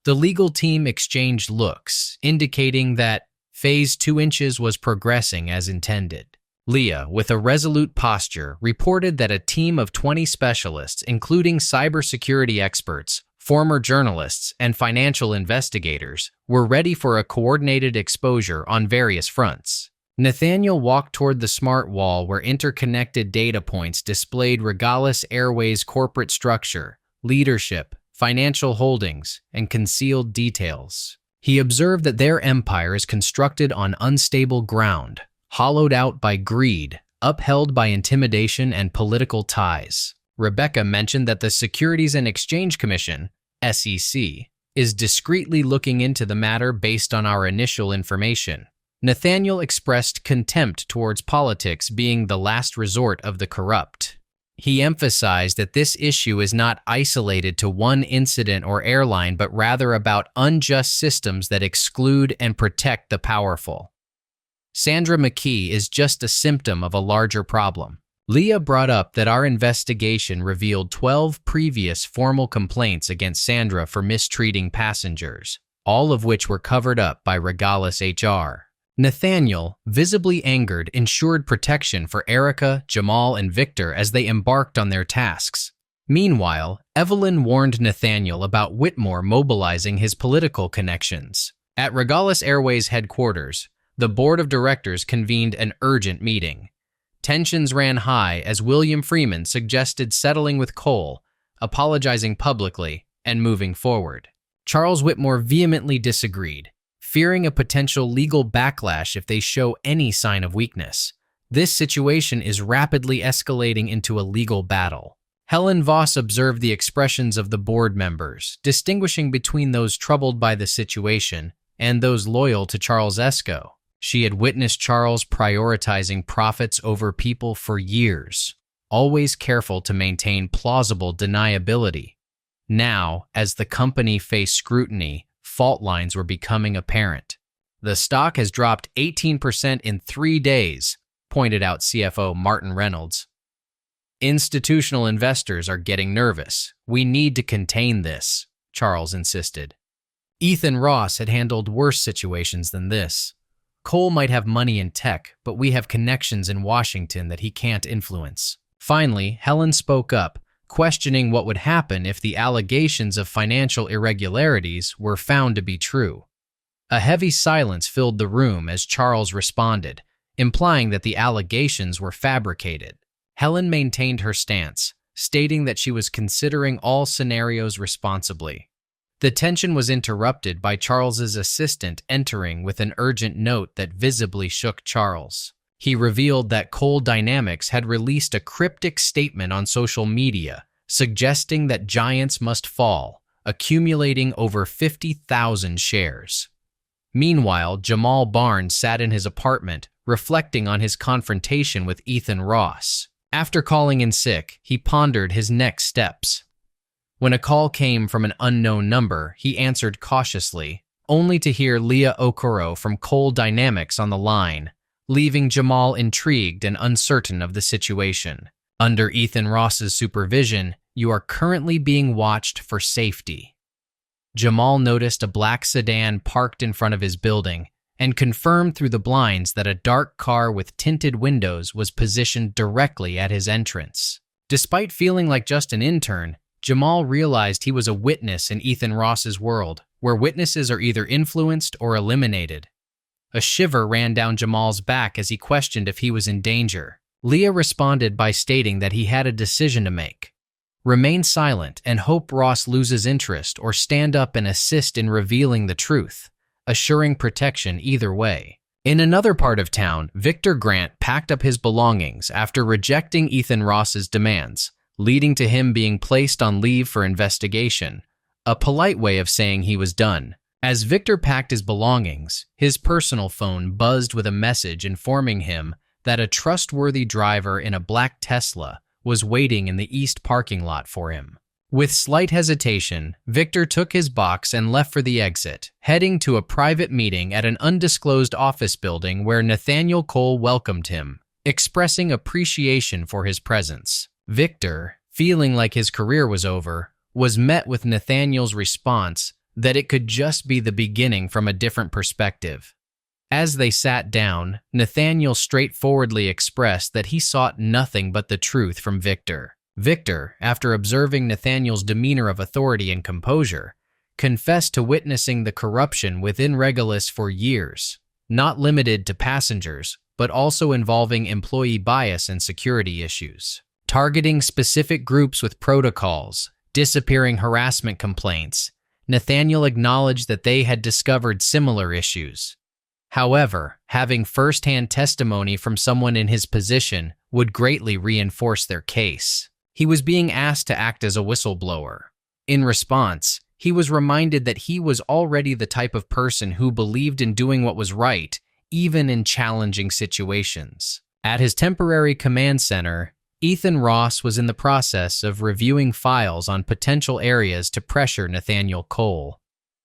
The legal team exchanged looks, indicating that Phase 2 inches was progressing as intended. Leah, with a resolute posture, reported that a team of 20 specialists, including cybersecurity experts, former journalists, and financial investigators, were ready for a coordinated exposure on various fronts. Nathaniel walked toward the smart wall where interconnected data points displayed Regulus Airways' corporate structure, leadership, financial holdings, and concealed details. He observed that their empire is constructed on unstable ground, hollowed out by greed, upheld by intimidation and political ties. Rebecca mentioned that the Securities and Exchange Commission, SEC, is discreetly looking into the matter based on our initial information. Nathaniel expressed contempt towards politics being the last resort of the corrupt. He emphasized that this issue is not isolated to one incident or airline, but rather about unjust systems that exclude and protect the powerful. Sandra McKee is just a symptom of a larger problem. Leah brought up that our investigation revealed 12 previous formal complaints against Sandra for mistreating passengers, all of which were covered up by Regulus HR. Nathaniel, visibly angered, ensured protection for Erica, Jamal, and Victor as they embarked on their tasks. Meanwhile, Evelyn warned Nathaniel about Whitmore mobilizing his political connections. At Regulus Airways headquarters, the board of directors convened an urgent meeting. Tensions ran high as William Freeman suggested settling with Cole, apologizing publicly, and moving forward. Charles Whitmore vehemently disagreed, fearing a potential legal backlash if they show any sign of weakness. This situation is rapidly escalating into a legal battle. Helen Voss observed the expressions of the board members, distinguishing between those troubled by the situation and those loyal to Charles Esco. She had witnessed Charles prioritizing profits over people for years, always careful to maintain plausible deniability. Now, as the company faced scrutiny, fault lines were becoming apparent. The stock has dropped 18% in 3 days, pointed out CFO Martin Reynolds. Institutional investors are getting nervous. We need to contain this, Charles insisted. Ethan Ross had handled worse situations than this. Cole might have money in tech, but we have connections in Washington that he can't influence. Finally, Helen spoke up, questioning what would happen if the allegations of financial irregularities were found to be true. A heavy silence filled the room as Charles responded, implying that the allegations were fabricated. Helen maintained her stance, stating that she was considering all scenarios responsibly. The tension was interrupted by Charles's assistant entering with an urgent note that visibly shook Charles. He revealed that Cole Dynamics had released a cryptic statement on social media, suggesting that giants must fall, accumulating over 50,000 shares. Meanwhile, Jamal Barnes sat in his apartment, reflecting on his confrontation with Ethan Ross. After calling in sick, he pondered his next steps. When a call came from an unknown number, he answered cautiously, only to hear Leah Okoro from Cole Dynamics on the line, leaving Jamal intrigued and uncertain of the situation. Under Ethan Ross's supervision, you are currently being watched for safety. Jamal noticed a black sedan parked in front of his building and confirmed through the blinds that a dark car with tinted windows was positioned directly at his entrance. Despite feeling like just an intern, Jamal realized he was a witness in Ethan Ross's world, where witnesses are either influenced or eliminated. A shiver ran down Jamal's back as he questioned if he was in danger. Leah responded by stating that he had a decision to make. Remain silent and hope Ross loses interest, or stand up and assist in revealing the truth, assuring protection either way. In another part of town, Victor Grant packed up his belongings after rejecting Ethan Ross's demands, leading to him being placed on leave for investigation, a polite way of saying he was done. As Victor packed his belongings, his personal phone buzzed with a message informing him that a trustworthy driver in a black Tesla was waiting in the east parking lot for him. With slight hesitation, Victor took his box and left for the exit, heading to a private meeting at an undisclosed office building where Nathaniel Cole welcomed him, expressing appreciation for his presence. Victor, feeling like his career was over, was met with Nathaniel's response that it could just be the beginning from a different perspective. As they sat down, Nathaniel straightforwardly expressed that he sought nothing but the truth from Victor. Victor, after observing Nathaniel's demeanor of authority and composure, confessed to witnessing the corruption within Regulus for years, not limited to passengers, but also involving employee bias and security issues. Targeting specific groups with protocols, disappearing harassment complaints, Nathaniel acknowledged that they had discovered similar issues. However, having first-hand testimony from someone in his position would greatly reinforce their case. He was being asked to act as a whistleblower. In response, he was reminded that he was already the type of person who believed in doing what was right, even in challenging situations. At his temporary command center, Ethan Ross was in the process of reviewing files on potential areas to pressure Nathaniel Cole.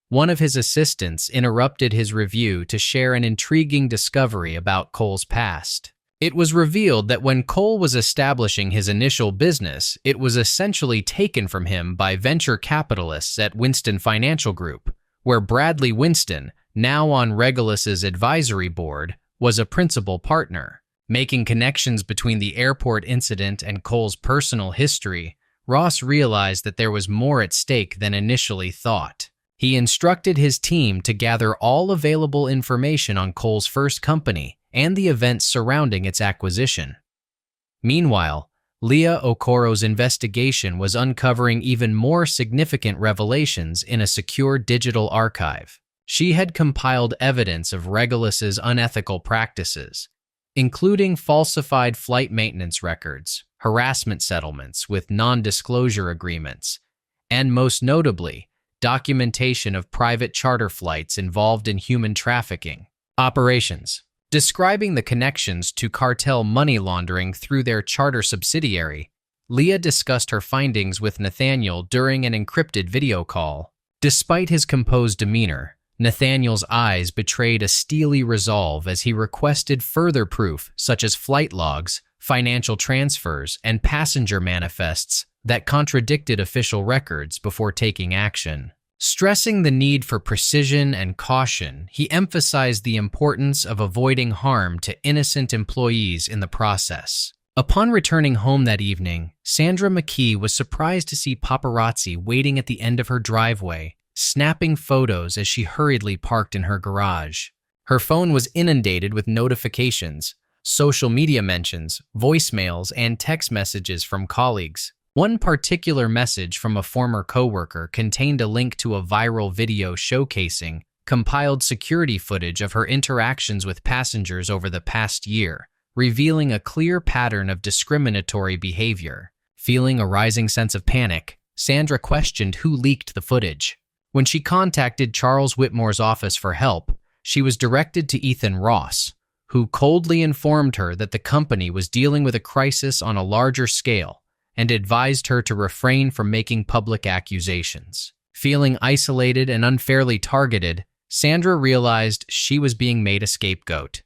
One of his assistants interrupted his review to share an intriguing discovery about Cole's past. It was revealed that when Cole was establishing his initial business, it was essentially taken from him by venture capitalists at Winston Financial Group, where Bradley Winston, now on Regulus's advisory board, was a principal partner. Making connections between the airport incident and Cole's personal history, Ross realized that there was more at stake than initially thought. He instructed his team to gather all available information on Cole's first company and the events surrounding its acquisition. Meanwhile, Leah Okoro's investigation was uncovering even more significant revelations in a secure digital archive. She had compiled evidence of Regulus's unethical practices, including falsified flight maintenance records, harassment settlements with non-disclosure agreements, and most notably, documentation of private charter flights involved in human trafficking operations. Describing the connections to cartel money laundering through their charter subsidiary, Leah discussed her findings with Nathaniel during an encrypted video call. Despite his composed demeanor, Nathaniel's eyes betrayed a steely resolve as he requested further proof such as flight logs, financial transfers, and passenger manifests that contradicted official records before taking action. Stressing the need for precision and caution, he emphasized the importance of avoiding harm to innocent employees in the process. Upon returning home that evening, Sandra McKee was surprised to see paparazzi waiting at the end of her driveway, snapping photos as she hurriedly parked in her garage. Her phone was inundated with notifications, social media mentions, voicemails, and text messages from colleagues. One particular message from a former coworker contained a link to a viral video showcasing compiled security footage of her interactions with passengers over the past year, revealing a clear pattern of discriminatory behavior. Feeling a rising sense of panic, Sandra questioned who leaked the footage. When she contacted Charles Whitmore's office for help, she was directed to Ethan Ross, who coldly informed her that the company was dealing with a crisis on a larger scale and advised her to refrain from making public accusations. Feeling isolated and unfairly targeted, Sandra realized she was being made a scapegoat.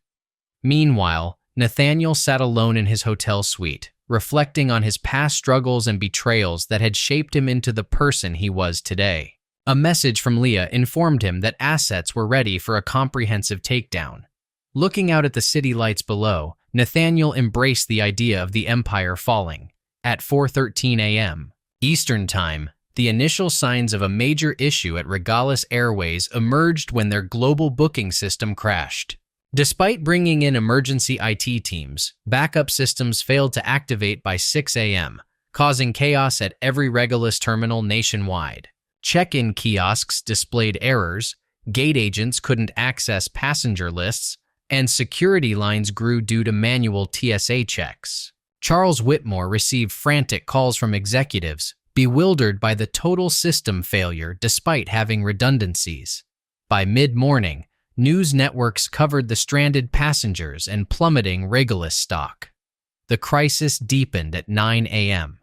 Meanwhile, Nathaniel sat alone in his hotel suite, reflecting on his past struggles and betrayals that had shaped him into the person he was today. A message from Leah informed him that assets were ready for a comprehensive takedown. Looking out at the city lights below, Nathaniel embraced the idea of the empire falling. At 4:13 a.m. Eastern Time, the initial signs of a major issue at Regalis Airways emerged when their global booking system crashed. Despite bringing in emergency IT teams, backup systems failed to activate by 6 a.m., causing chaos at every Regalis terminal nationwide. Check-in kiosks displayed errors, gate agents couldn't access passenger lists, and security lines grew due to manual TSA checks. Charles Whitmore received frantic calls from executives, bewildered by the total system failure despite having redundancies. By mid-morning, news networks covered the stranded passengers and plummeting Regalis stock. The crisis deepened at 9 a.m.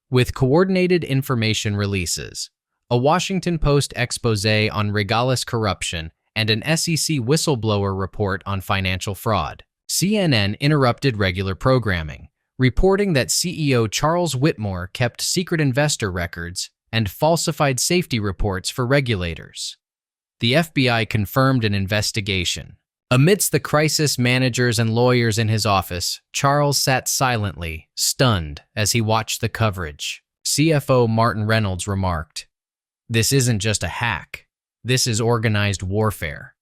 With coordinated information releases, a Washington Post expose on Regalis corruption, and an SEC whistleblower report on financial fraud. CNN interrupted regular programming, reporting that CEO Charles Whitmore kept secret investor records and falsified safety reports for regulators. The FBI confirmed an investigation. Amidst the crisis managers and lawyers in his office, Charles sat silently, stunned, as he watched the coverage. CFO Martin Reynolds remarked, "This isn't just a hack. This is organized warfare."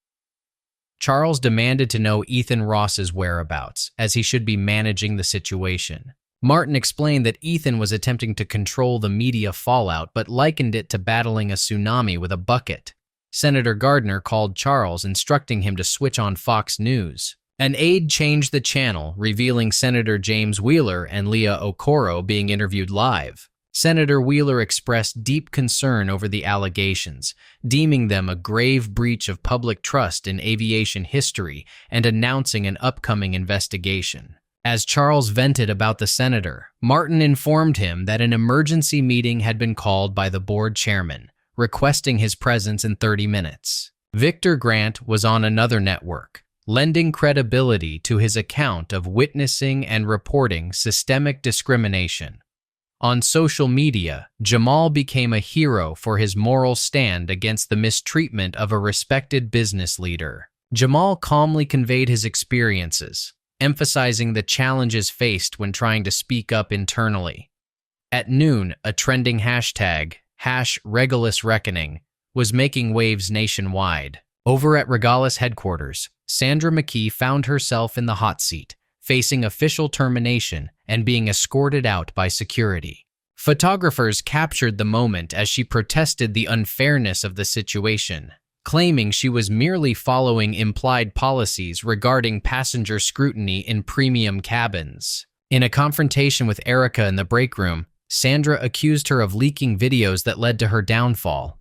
Charles demanded to know Ethan Ross's whereabouts, as he should be managing the situation. Martin explained that Ethan was attempting to control the media fallout, but likened it to battling a tsunami with a bucket. Senator Gardner called Charles, instructing him to switch on Fox News. An aide changed the channel, revealing Senator James Wheeler and Leah Okoro being interviewed live. Senator Wheeler expressed deep concern over the allegations, deeming them a grave breach of public trust in aviation history and announcing an upcoming investigation. As Charles vented about the senator, Martin informed him that an emergency meeting had been called by the board chairman, requesting his presence in 30 minutes. Victor Grant was on another network, lending credibility to his account of witnessing and reporting systemic discrimination. On social media, Jamal became a hero for his moral stand against the mistreatment of a respected business leader. Jamal calmly conveyed his experiences, emphasizing the challenges faced when trying to speak up internally. At noon, a trending hashtag, #RegalisReckoning, was making waves nationwide. Over at Regalis headquarters, Sandra McKee found herself in the hot seat, facing official termination and being escorted out by security. Photographers captured the moment as she protested the unfairness of the situation, claiming she was merely following implied policies regarding passenger scrutiny in premium cabins. In a confrontation with Erica in the break room, Sandra accused her of leaking videos that led to her downfall.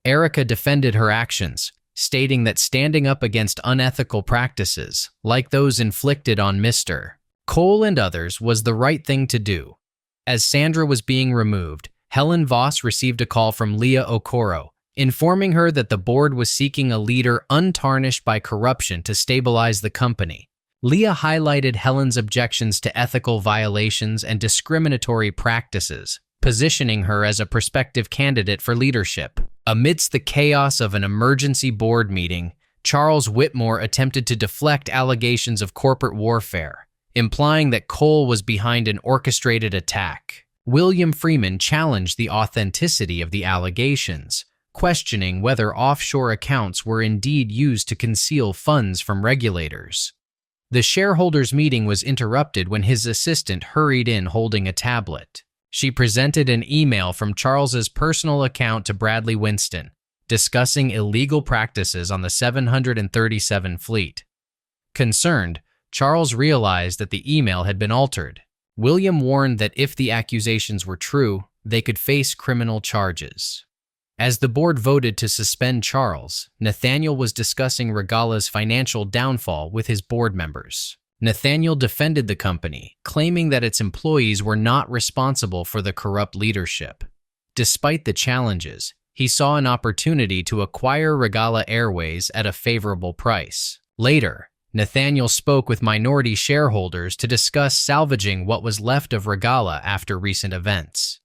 Erica defended her actions, stating that standing up against unethical practices, like those inflicted on Mr. Cole and others, was the right thing to do. As Sandra was being removed, Helen Voss received a call from Leah Okoro, informing her that the board was seeking a leader untarnished by corruption to stabilize the company. Leah highlighted Helen's objections to ethical violations and discriminatory practices, positioning her as a prospective candidate for leadership. Amidst the chaos of an emergency board meeting, Charles Whitmore attempted to deflect allegations of corporate warfare, implying that Cole was behind an orchestrated attack. William Freeman challenged the authenticity of the allegations, questioning whether offshore accounts were indeed used to conceal funds from regulators. The shareholders' meeting was interrupted when his assistant hurried in holding a tablet. She presented an email from Charles's personal account to Bradley Winston, discussing illegal practices on the 737 fleet. Concerned, Charles realized that the email had been altered. William warned that if the accusations were true, they could face criminal charges. As the board voted to suspend Charles, Nathaniel was discussing Regala's financial downfall with his board members. Nathaniel defended the company, claiming that its employees were not responsible for the corrupt leadership. Despite the challenges, he saw an opportunity to acquire Regala Airways at a favorable price. Later, Nathaniel spoke with minority shareholders to discuss salvaging what was left of Regala after recent events.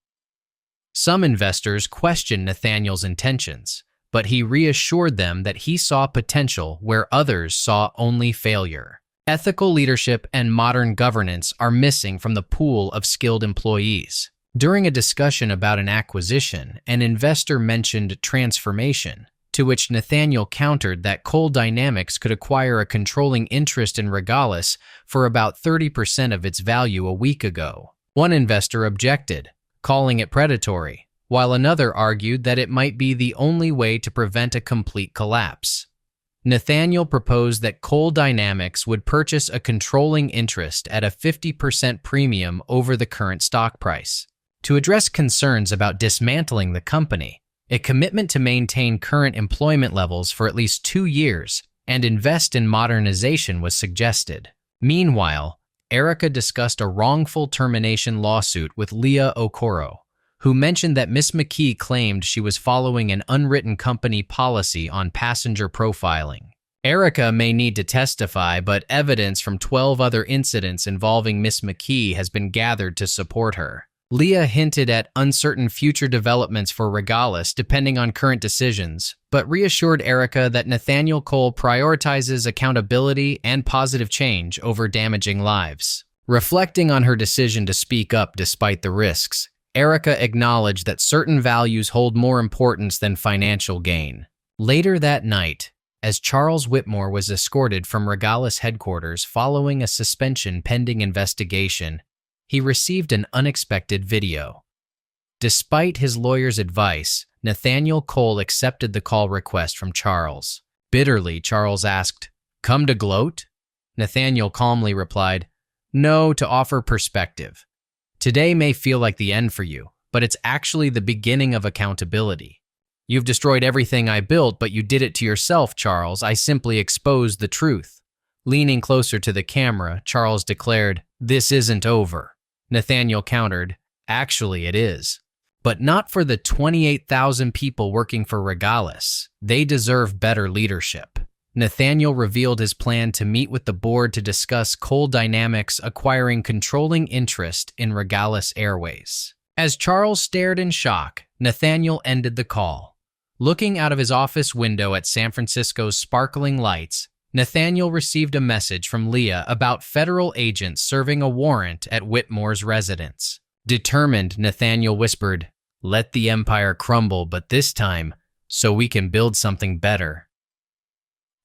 Some investors questioned Nathaniel's intentions, but he reassured them that he saw potential where others saw only failure. Ethical leadership and modern governance are missing from the pool of skilled employees. During a discussion about an acquisition, an investor mentioned transformation, to which Nathaniel countered that Cole Dynamics could acquire a controlling interest in Regala for about 30% of its value a week ago. One investor objected, calling it predatory, while another argued that it might be the only way to prevent a complete collapse. Nathaniel proposed that Cole Dynamics would purchase a controlling interest at a 50% premium over the current stock price. To address concerns about dismantling the company, a commitment to maintain current employment levels for at least 2 years and invest in modernization was suggested. Meanwhile, Erica discussed a wrongful termination lawsuit with Leah Okoro, who mentioned that Miss McKee claimed she was following an unwritten company policy on passenger profiling. Erica may need to testify, but evidence from 12 other incidents involving Miss McKee has been gathered to support her. Leah hinted at uncertain future developments for Regala depending on current decisions, but reassured Erica that Nathaniel Cole prioritizes accountability and positive change over damaging lives. Reflecting on her decision to speak up despite the risks, Erica acknowledged that certain values hold more importance than financial gain. Later that night, as Charles Whitmore was escorted from Regala's headquarters following a suspension pending investigation, he received an unexpected video. Despite his lawyer's advice, Nathaniel Cole accepted the call request from Charles. Bitterly, Charles asked, "Come to gloat?" Nathaniel calmly replied, "No, to offer perspective. Today may feel like the end for you, but it's actually the beginning of accountability. You've destroyed everything I built, but you did it to yourself, Charles. I simply exposed the truth." Leaning closer to the camera, Charles declared, "This isn't over." Nathaniel countered, "Actually, it is. But not for the 28,000 people working for Regala. They deserve better leadership." Nathaniel revealed his plan to meet with the board to discuss Cole Dynamics acquiring controlling interest in Regala Airways. As Charles stared in shock, Nathaniel ended the call. Looking out of his office window at San Francisco's sparkling lights, Nathaniel received a message from Leah about federal agents serving a warrant at Whitmore's residence. Determined, Nathaniel whispered, "Let the empire crumble, but this time, so we can build something better."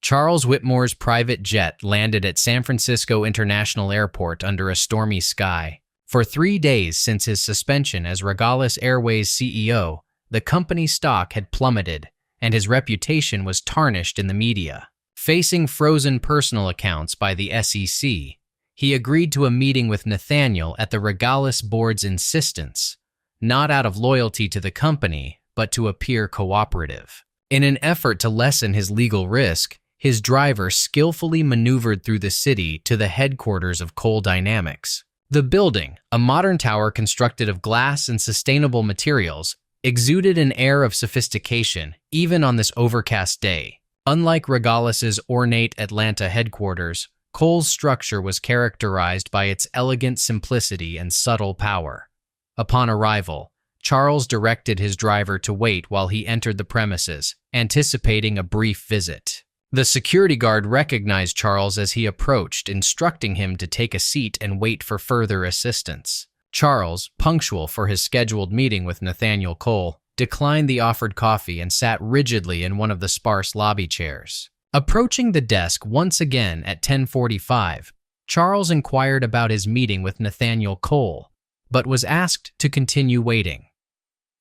Charles Whitmore's private jet landed at San Francisco International Airport under a stormy sky. For 3 days since his suspension as Regala Airways CEO, the company's stock had plummeted, and his reputation was tarnished in the media. Facing frozen personal accounts by the SEC, he agreed to a meeting with Nathaniel at the Regala board's insistence, not out of loyalty to the company, but to appear cooperative. In an effort to lessen his legal risk, his driver skillfully maneuvered through the city to the headquarters of Cole Dynamics. The building, a modern tower constructed of glass and sustainable materials, exuded an air of sophistication even on this overcast day. Unlike Regala's ornate Atlanta headquarters, Cole's structure was characterized by its elegant simplicity and subtle power. Upon arrival, Charles directed his driver to wait while he entered the premises, anticipating a brief visit. The security guard recognized Charles as he approached, instructing him to take a seat and wait for further assistance. Charles, punctual for his scheduled meeting with Nathaniel Cole, declined the offered coffee and sat rigidly in one of the sparse lobby chairs. Approaching the desk once again at 10:45, Charles inquired about his meeting with Nathaniel Cole, but was asked to continue waiting.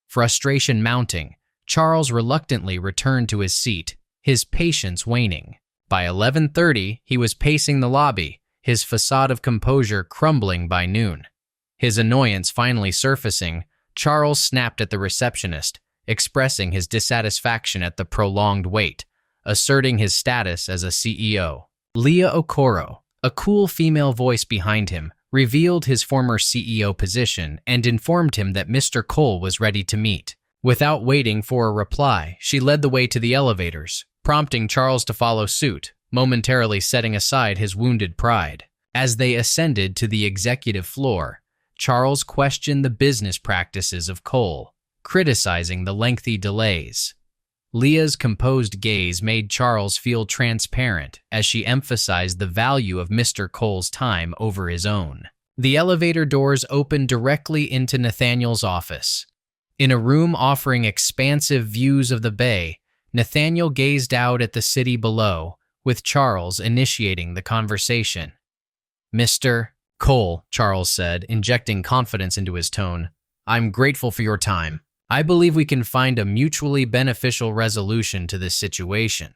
Frustration mounting, Charles reluctantly returned to his seat, his patience waning. By 11:30, he was pacing the lobby, his facade of composure crumbling by noon. His annoyance finally surfacing, Charles snapped at the receptionist, expressing his dissatisfaction at the prolonged wait, asserting his status as a CEO. Leah Okoro, a cool female voice behind him, revealed his former CEO position and informed him that Mr. Cole was ready to meet. Without waiting for a reply, she led the way to the elevators, prompting Charles to follow suit, momentarily setting aside his wounded pride. As they ascended to the executive floor, Charles questioned the business practices of Cole, criticizing the lengthy delays. Leah's composed gaze made Charles feel transparent as she emphasized the value of Mr. Cole's time over his own. The elevator doors opened directly into Nathaniel's office. In a room offering expansive views of the bay, Nathaniel gazed out at the city below, with Charles initiating the conversation. "Mr. Cole," Charles said, injecting confidence into his tone, "I'm grateful for your time. I believe we can find a mutually beneficial resolution to this situation."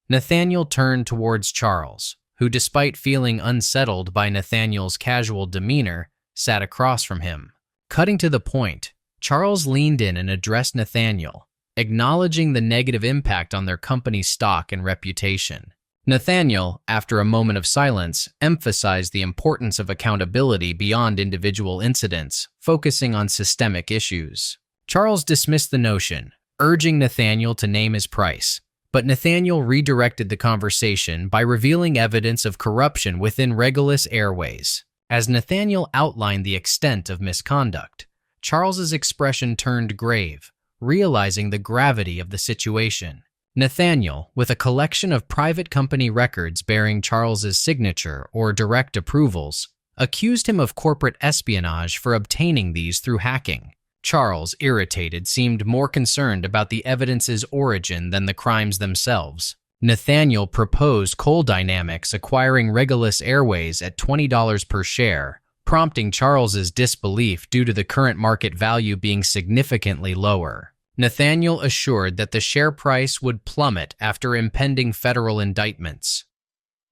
Nathaniel turned towards Charles, who, despite feeling unsettled by Nathaniel's casual demeanor, sat across from him. Cutting to the point, Charles leaned in and addressed Nathaniel, acknowledging the negative impact on their company's stock and reputation. Nathaniel, after a moment of silence, emphasized the importance of accountability beyond individual incidents, focusing on systemic issues. Charles dismissed the notion, urging Nathaniel to name his price, but Nathaniel redirected the conversation by revealing evidence of corruption within Regulus Airways. As Nathaniel outlined the extent of misconduct, Charles's expression turned grave, realizing the gravity of the situation. Nathaniel, with a collection of private company records bearing Charles's signature or direct approvals, accused him of corporate espionage for obtaining these through hacking. Charles, irritated, seemed more concerned about the evidence's origin than the crimes themselves. Nathaniel proposed Cole Dynamics acquiring Regulus Airways at $20 per share, prompting Charles's disbelief due to the current market value being significantly lower. Nathaniel assured that the share price would plummet after impending federal indictments.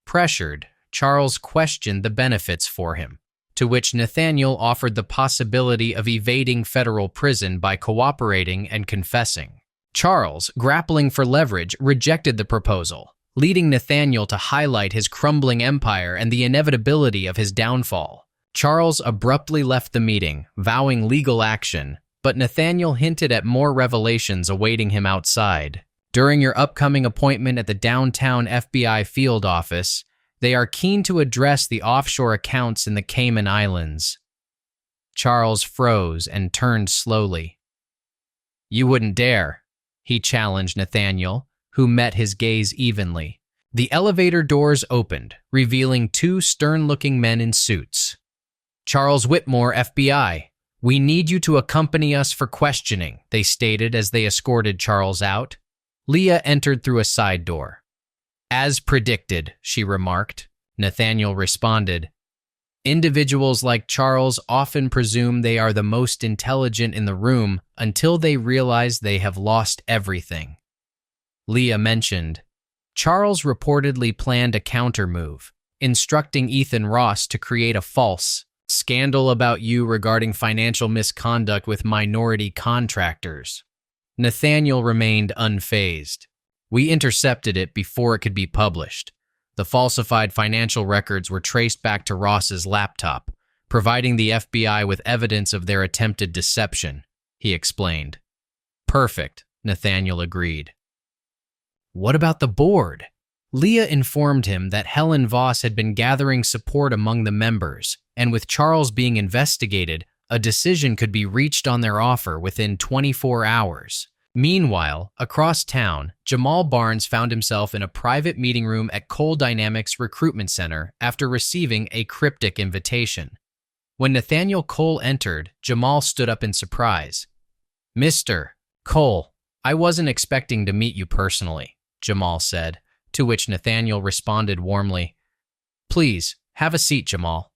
Pressured, Charles questioned the benefits for him, to which Nathaniel offered the possibility of evading federal prison by cooperating and confessing. Charles, grappling for leverage, rejected the proposal, leading Nathaniel to highlight his crumbling empire and the inevitability of his downfall. Charles abruptly left the meeting, vowing legal action, but Nathaniel hinted at more revelations awaiting him outside. "During your upcoming appointment at the downtown FBI field office, they are keen to address the offshore accounts in the Cayman Islands." Charles froze and turned slowly. "You wouldn't dare," he challenged Nathaniel, who met his gaze evenly. The elevator doors opened, revealing two stern-looking men in suits. "Charles Whitmore, FBI. We need you to accompany us for questioning," they stated as they escorted Charles out. Leah entered through a side door. "As predicted," she remarked. Nathaniel responded, "Individuals like Charles often presume they are the most intelligent in the room until they realize they have lost everything." Leah mentioned, "Charles reportedly planned a countermove, instructing Ethan Ross to create a false scandal about you regarding financial misconduct with minority contractors." Nathaniel remained unfazed. "We intercepted it before it could be published. The falsified financial records were traced back to Ross's laptop, providing the FBI with evidence of their attempted deception," he explained. "Perfect," Nathaniel agreed. "What about the board?" Leah informed him that Helen Voss had been gathering support among the members, and with Charles being investigated, A decision could be reached on their offer within 24 hours. Meanwhile, across town, Jamal Barnes found himself in a private meeting room at Cole Dynamics Recruitment Center after receiving a cryptic invitation. When Nathaniel Cole entered, Jamal stood up in surprise. "Mr. Cole, I wasn't expecting to meet you personally," Jamal said, to which Nathaniel responded warmly, "Please, have a seat, Jamal."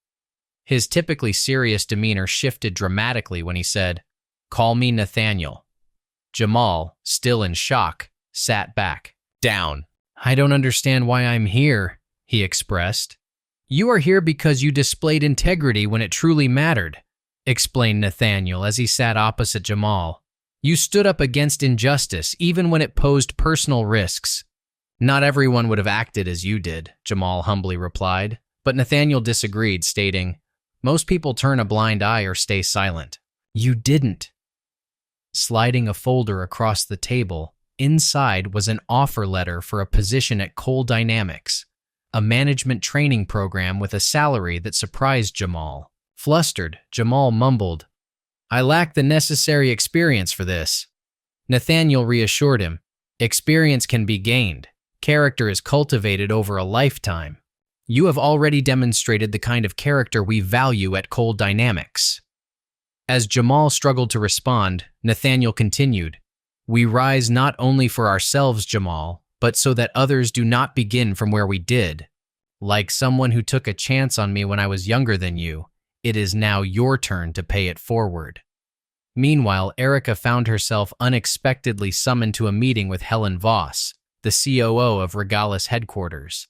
His typically serious demeanor shifted dramatically when he said, "Call me Nathaniel." Jamal, still in shock, sat back. "Down. I don't understand why I'm here," he expressed. "You are here because you displayed integrity when it truly mattered," explained Nathaniel as he sat opposite Jamal. "You stood up against injustice even when it posed personal risks." "Not everyone would have acted as you did," Jamal humbly replied, but Nathaniel disagreed, stating, "Most people turn a blind eye or stay silent. You didn't." Sliding a folder across the table, inside was an offer letter for a position at Cole Dynamics, a management training program with a salary that surprised Jamal. Flustered, Jamal mumbled, "I lack the necessary experience for this." Nathaniel reassured him, "Experience can be gained. Character is cultivated over a lifetime. You have already demonstrated the kind of character we value at Cole Dynamics." As Jamal struggled to respond, Nathaniel continued, "We rise not only for ourselves, Jamal, but so that others do not begin from where we did. Like someone who took a chance on me when I was younger than you, it is now your turn to pay it forward." Meanwhile, Erica found herself unexpectedly summoned to a meeting with Helen Voss, the COO of Regalis headquarters.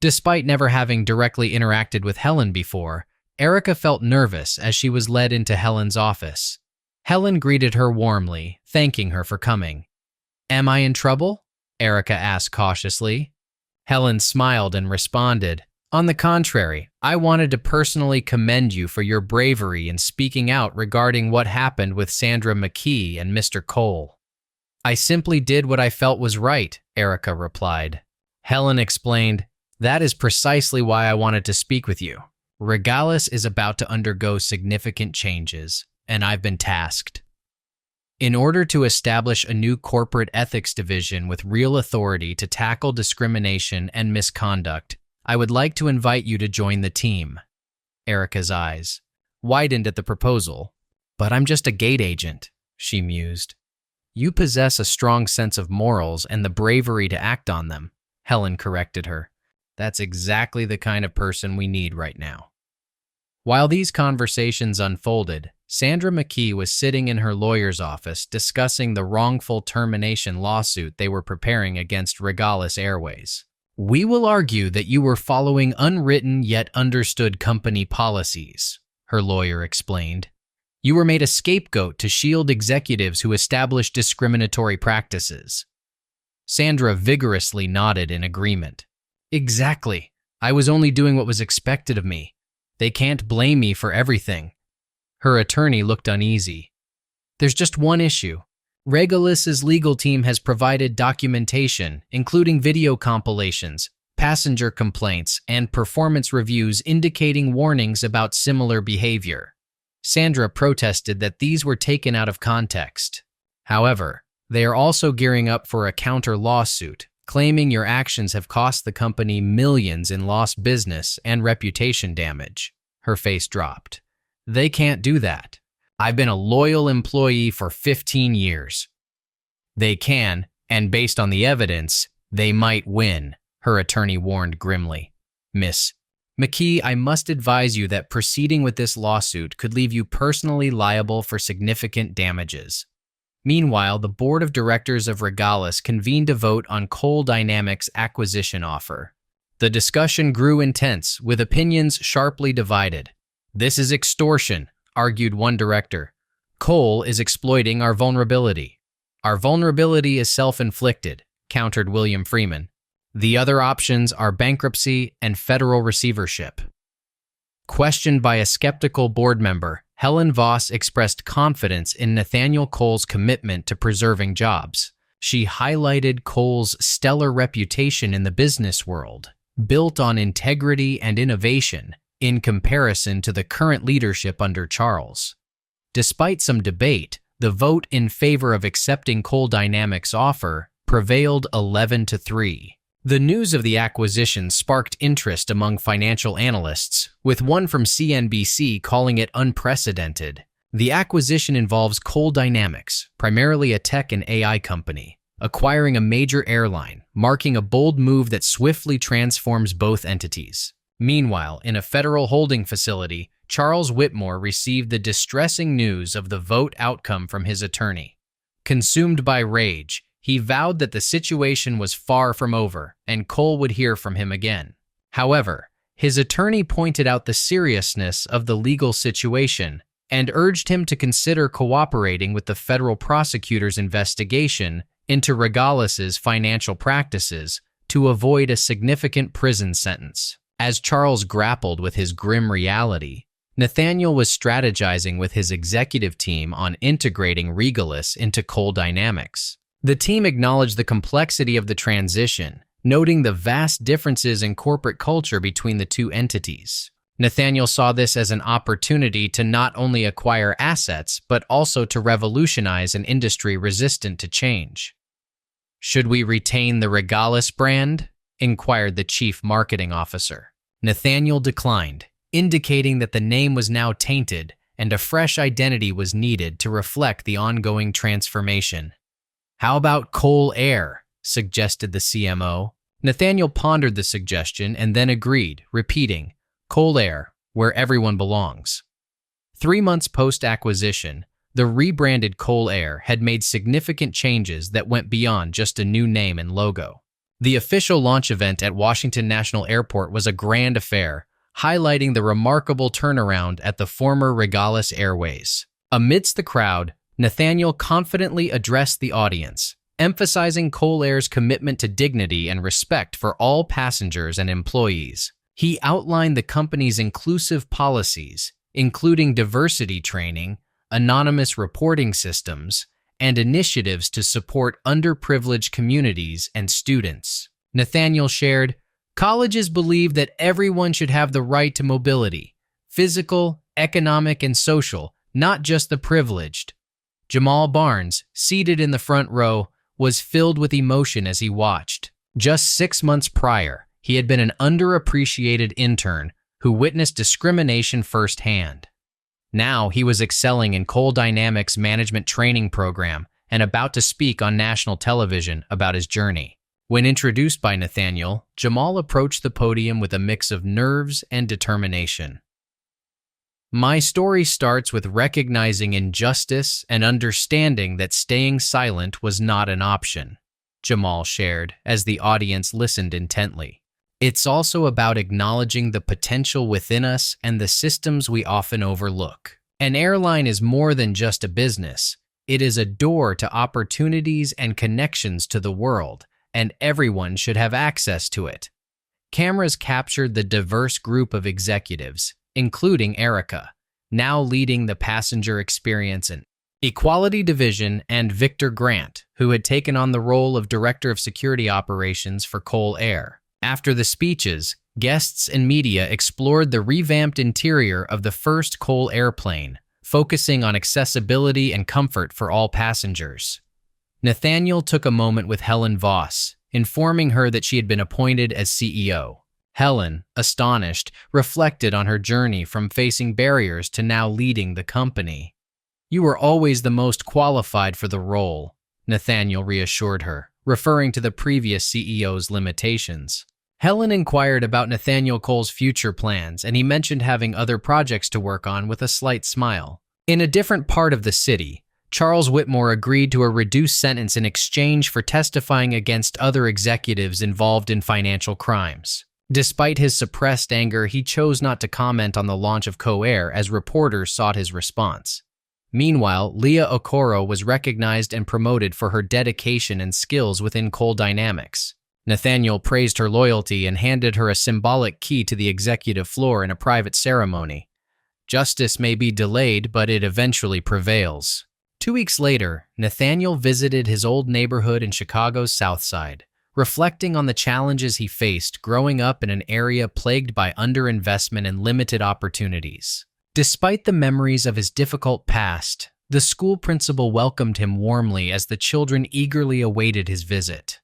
Despite never having directly interacted with Helen before, Erica felt nervous as she was led into Helen's office. Helen greeted her warmly, thanking her for coming. "Am I in trouble?" Erica asked cautiously. Helen smiled and responded, "On the contrary, I wanted to personally commend you for your bravery in speaking out regarding what happened with Sandra McKee and Mr. Cole." "I simply did what I felt was right," Erica replied. Helen explained, "That is precisely why I wanted to speak with you. Regalis is about to undergo significant changes, and I've been tasked. In order to establish a new corporate ethics division with real authority to tackle discrimination and misconduct, I would like to invite you to join the team." Erica's eyes widened at the proposal. "But I'm just a gate agent," she mused. "You possess a strong sense of morals and the bravery to act on them," Helen corrected her. "That's exactly the kind of person we need right now." While these conversations unfolded, Sandra McKee was sitting in her lawyer's office discussing the wrongful termination lawsuit they were preparing against Regalis Airways. "We will argue that you were following unwritten yet understood company policies," her lawyer explained. "You were made a scapegoat to shield executives who established discriminatory practices." Sandra vigorously nodded in agreement. "Exactly. I was only doing what was expected of me. They can't blame me for everything." Her attorney looked uneasy. "There's just one issue. Regalis's legal team has provided documentation, including video compilations, passenger complaints, and performance reviews indicating warnings about similar behavior." Sandra protested that these were taken out of context. "However, they are also gearing up for a counter-lawsuit, claiming your actions have cost the company millions in lost business and reputation damage." Her face dropped. "They can't do that. I've been a loyal employee for 15 years. They can, and based on the evidence, they might win," her attorney warned grimly. "Miss McKee, I must advise you that proceeding with this lawsuit could leave you personally liable for significant damages." Meanwhile, the board of directors of Regalis convened to vote on Cole Dynamics' acquisition offer. The discussion grew intense, with opinions sharply divided. "This is extortion," argued one director. "Cole is exploiting our vulnerability." "Our vulnerability is self-inflicted," countered William Freeman. "The other options are bankruptcy and federal receivership." Questioned by a skeptical board member, Helen Voss expressed confidence in Nathaniel Cole's commitment to preserving jobs. She highlighted Cole's stellar reputation in the business world, built on integrity and innovation, in comparison to the current leadership under Charles. Despite some debate, the vote in favor of accepting Cole Dynamics' offer prevailed 11-3. The news of the acquisition sparked interest among financial analysts, with one from CNBC calling it unprecedented. The acquisition involves Cole Dynamics, primarily a tech and AI company, acquiring a major airline, marking a bold move that swiftly transforms both entities. Meanwhile, in a federal holding facility, Charles Whitmore received the distressing news of the vote outcome from his attorney. Consumed by rage, he vowed that the situation was far from over and Cole would hear from him again. However, his attorney pointed out the seriousness of the legal situation and urged him to consider cooperating with the federal prosecutor's investigation into Regalis's financial practices to avoid a significant prison sentence. As Charles grappled with his grim reality, Nathaniel was strategizing with his executive team on integrating Regalis into Cole Dynamics. The team acknowledged the complexity of the transition, noting the vast differences in corporate culture between the two entities. Nathaniel saw this as an opportunity to not only acquire assets, but also to revolutionize an industry resistant to change. "Should we retain the Regalis brand?" inquired the chief marketing officer. Nathaniel declined, indicating that the name was now tainted and a fresh identity was needed to reflect the ongoing transformation. "How about Cole Air?" suggested the CMO. Nathaniel pondered the suggestion and then agreed, repeating, "Cole Air, where everyone belongs." 3 months post-acquisition, the rebranded Cole Air had made significant changes that went beyond just a new name and logo. The official launch event at Washington National Airport was a grand affair, highlighting the remarkable turnaround at the former Regalis Airways. Amidst the crowd, Nathaniel confidently addressed the audience, emphasizing Cole Air's commitment to dignity and respect for all passengers and employees. He outlined the company's inclusive policies, including diversity training, anonymous reporting systems, and initiatives to support underprivileged communities and students. Nathaniel shared, "Colleges believe that everyone should have the right to mobility, physical, economic, and social, not just the privileged." Jamal Barnes, seated in the front row, was filled with emotion as he watched. Just 6 months prior, he had been an underappreciated intern who witnessed discrimination firsthand. Now he was excelling in Cole Dynamics' management training program and about to speak on national television about his journey. When introduced by Nathaniel, Jamal approached the podium with a mix of nerves and determination. "My story starts with recognizing injustice and understanding that staying silent was not an option," Jamal shared as the audience listened intently. "It's also about acknowledging the potential within us and the systems we often overlook. An airline is more than just a business. It is a door to opportunities and connections to the world, and everyone should have access to it." Cameras captured the diverse group of executives, including Erica, now leading the passenger experience and equality division, and Victor Grant, who had taken on the role of Director of Security Operations for Cole Air. After the speeches, guests and media explored the revamped interior of the first Cole airplane, focusing on accessibility and comfort for all passengers. Nathaniel took a moment with Helen Voss, informing her that she had been appointed as CEO. Helen, astonished, reflected on her journey from facing barriers to now leading the company. "You were always the most qualified for the role," Nathaniel reassured her, referring to the previous CEO's limitations. Helen inquired about Nathaniel Cole's future plans, and he mentioned having other projects to work on with a slight smile. In a different part of the city, Charles Whitmore agreed to a reduced sentence in exchange for testifying against other executives involved in financial crimes. Despite his suppressed anger, he chose not to comment on the launch of Cole Air as reporters sought his response. Meanwhile, Leah Okoro was recognized and promoted for her dedication and skills within Cole Dynamics. Nathaniel praised her loyalty and handed her a symbolic key to the executive floor in a private ceremony. Justice may be delayed, but it eventually prevails. 2 weeks later, Nathaniel visited his old neighborhood in Chicago's South Side, reflecting on the challenges he faced growing up in an area plagued by underinvestment and limited opportunities. Despite the memories of his difficult past, the school principal welcomed him warmly as the children eagerly awaited his visit.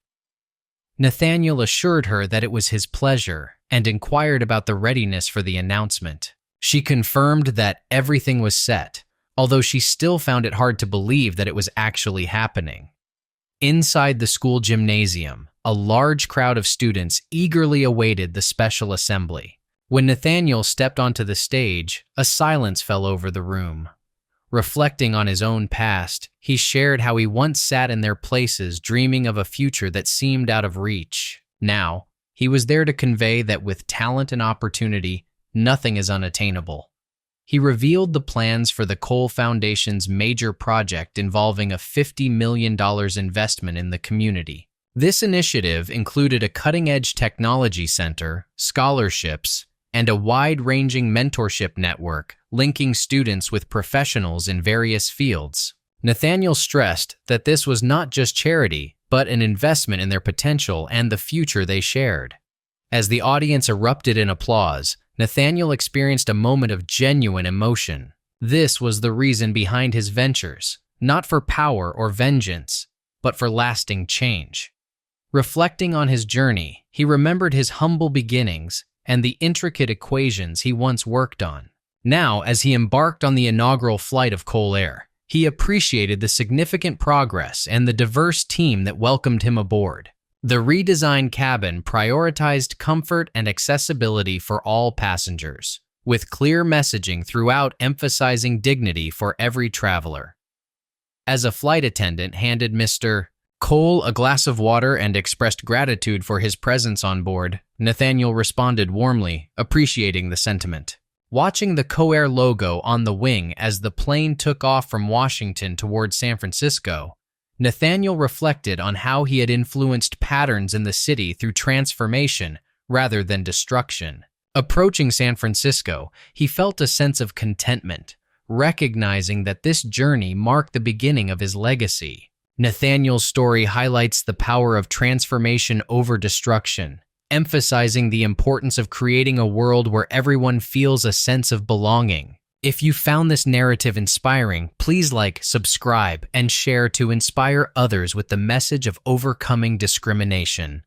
Nathaniel assured her that it was his pleasure and inquired about the readiness for the announcement. She confirmed that everything was set, although she still found it hard to believe that it was actually happening. Inside the school gymnasium, a large crowd of students eagerly awaited the special assembly. When Nathaniel stepped onto the stage, a silence fell over the room. Reflecting on his own past, he shared how he once sat in their places dreaming of a future that seemed out of reach. Now, he was there to convey that with talent and opportunity, nothing is unattainable. He revealed the plans for the Cole Foundation's major project involving a $50 million investment in the community. This initiative included a cutting-edge technology center, scholarships, and a wide-ranging mentorship network linking students with professionals in various fields. Nathaniel stressed that this was not just charity, but an investment in their potential and the future they shared. As the audience erupted in applause, Nathaniel experienced a moment of genuine emotion. This was the reason behind his ventures, not for power or vengeance, but for lasting change. Reflecting on his journey, he remembered his humble beginnings and the intricate equations he once worked on. Now, as he embarked on the inaugural flight of Cole Air, he appreciated the significant progress and the diverse team that welcomed him aboard. The redesigned cabin prioritized comfort and accessibility for all passengers, with clear messaging throughout emphasizing dignity for every traveler. As a flight attendant handed Mr. Cole a glass of water and expressed gratitude for his presence on board, Nathaniel responded warmly, appreciating the sentiment. Watching the Coair logo on the wing as the plane took off from Washington toward San Francisco, Nathaniel reflected on how he had influenced patterns in the city through transformation rather than destruction. Approaching San Francisco, he felt a sense of contentment, recognizing that this journey marked the beginning of his legacy. Nathaniel's story highlights the power of transformation over destruction, emphasizing the importance of creating a world where everyone feels a sense of belonging. If you found this narrative inspiring, please like, subscribe, and share to inspire others with the message of overcoming discrimination.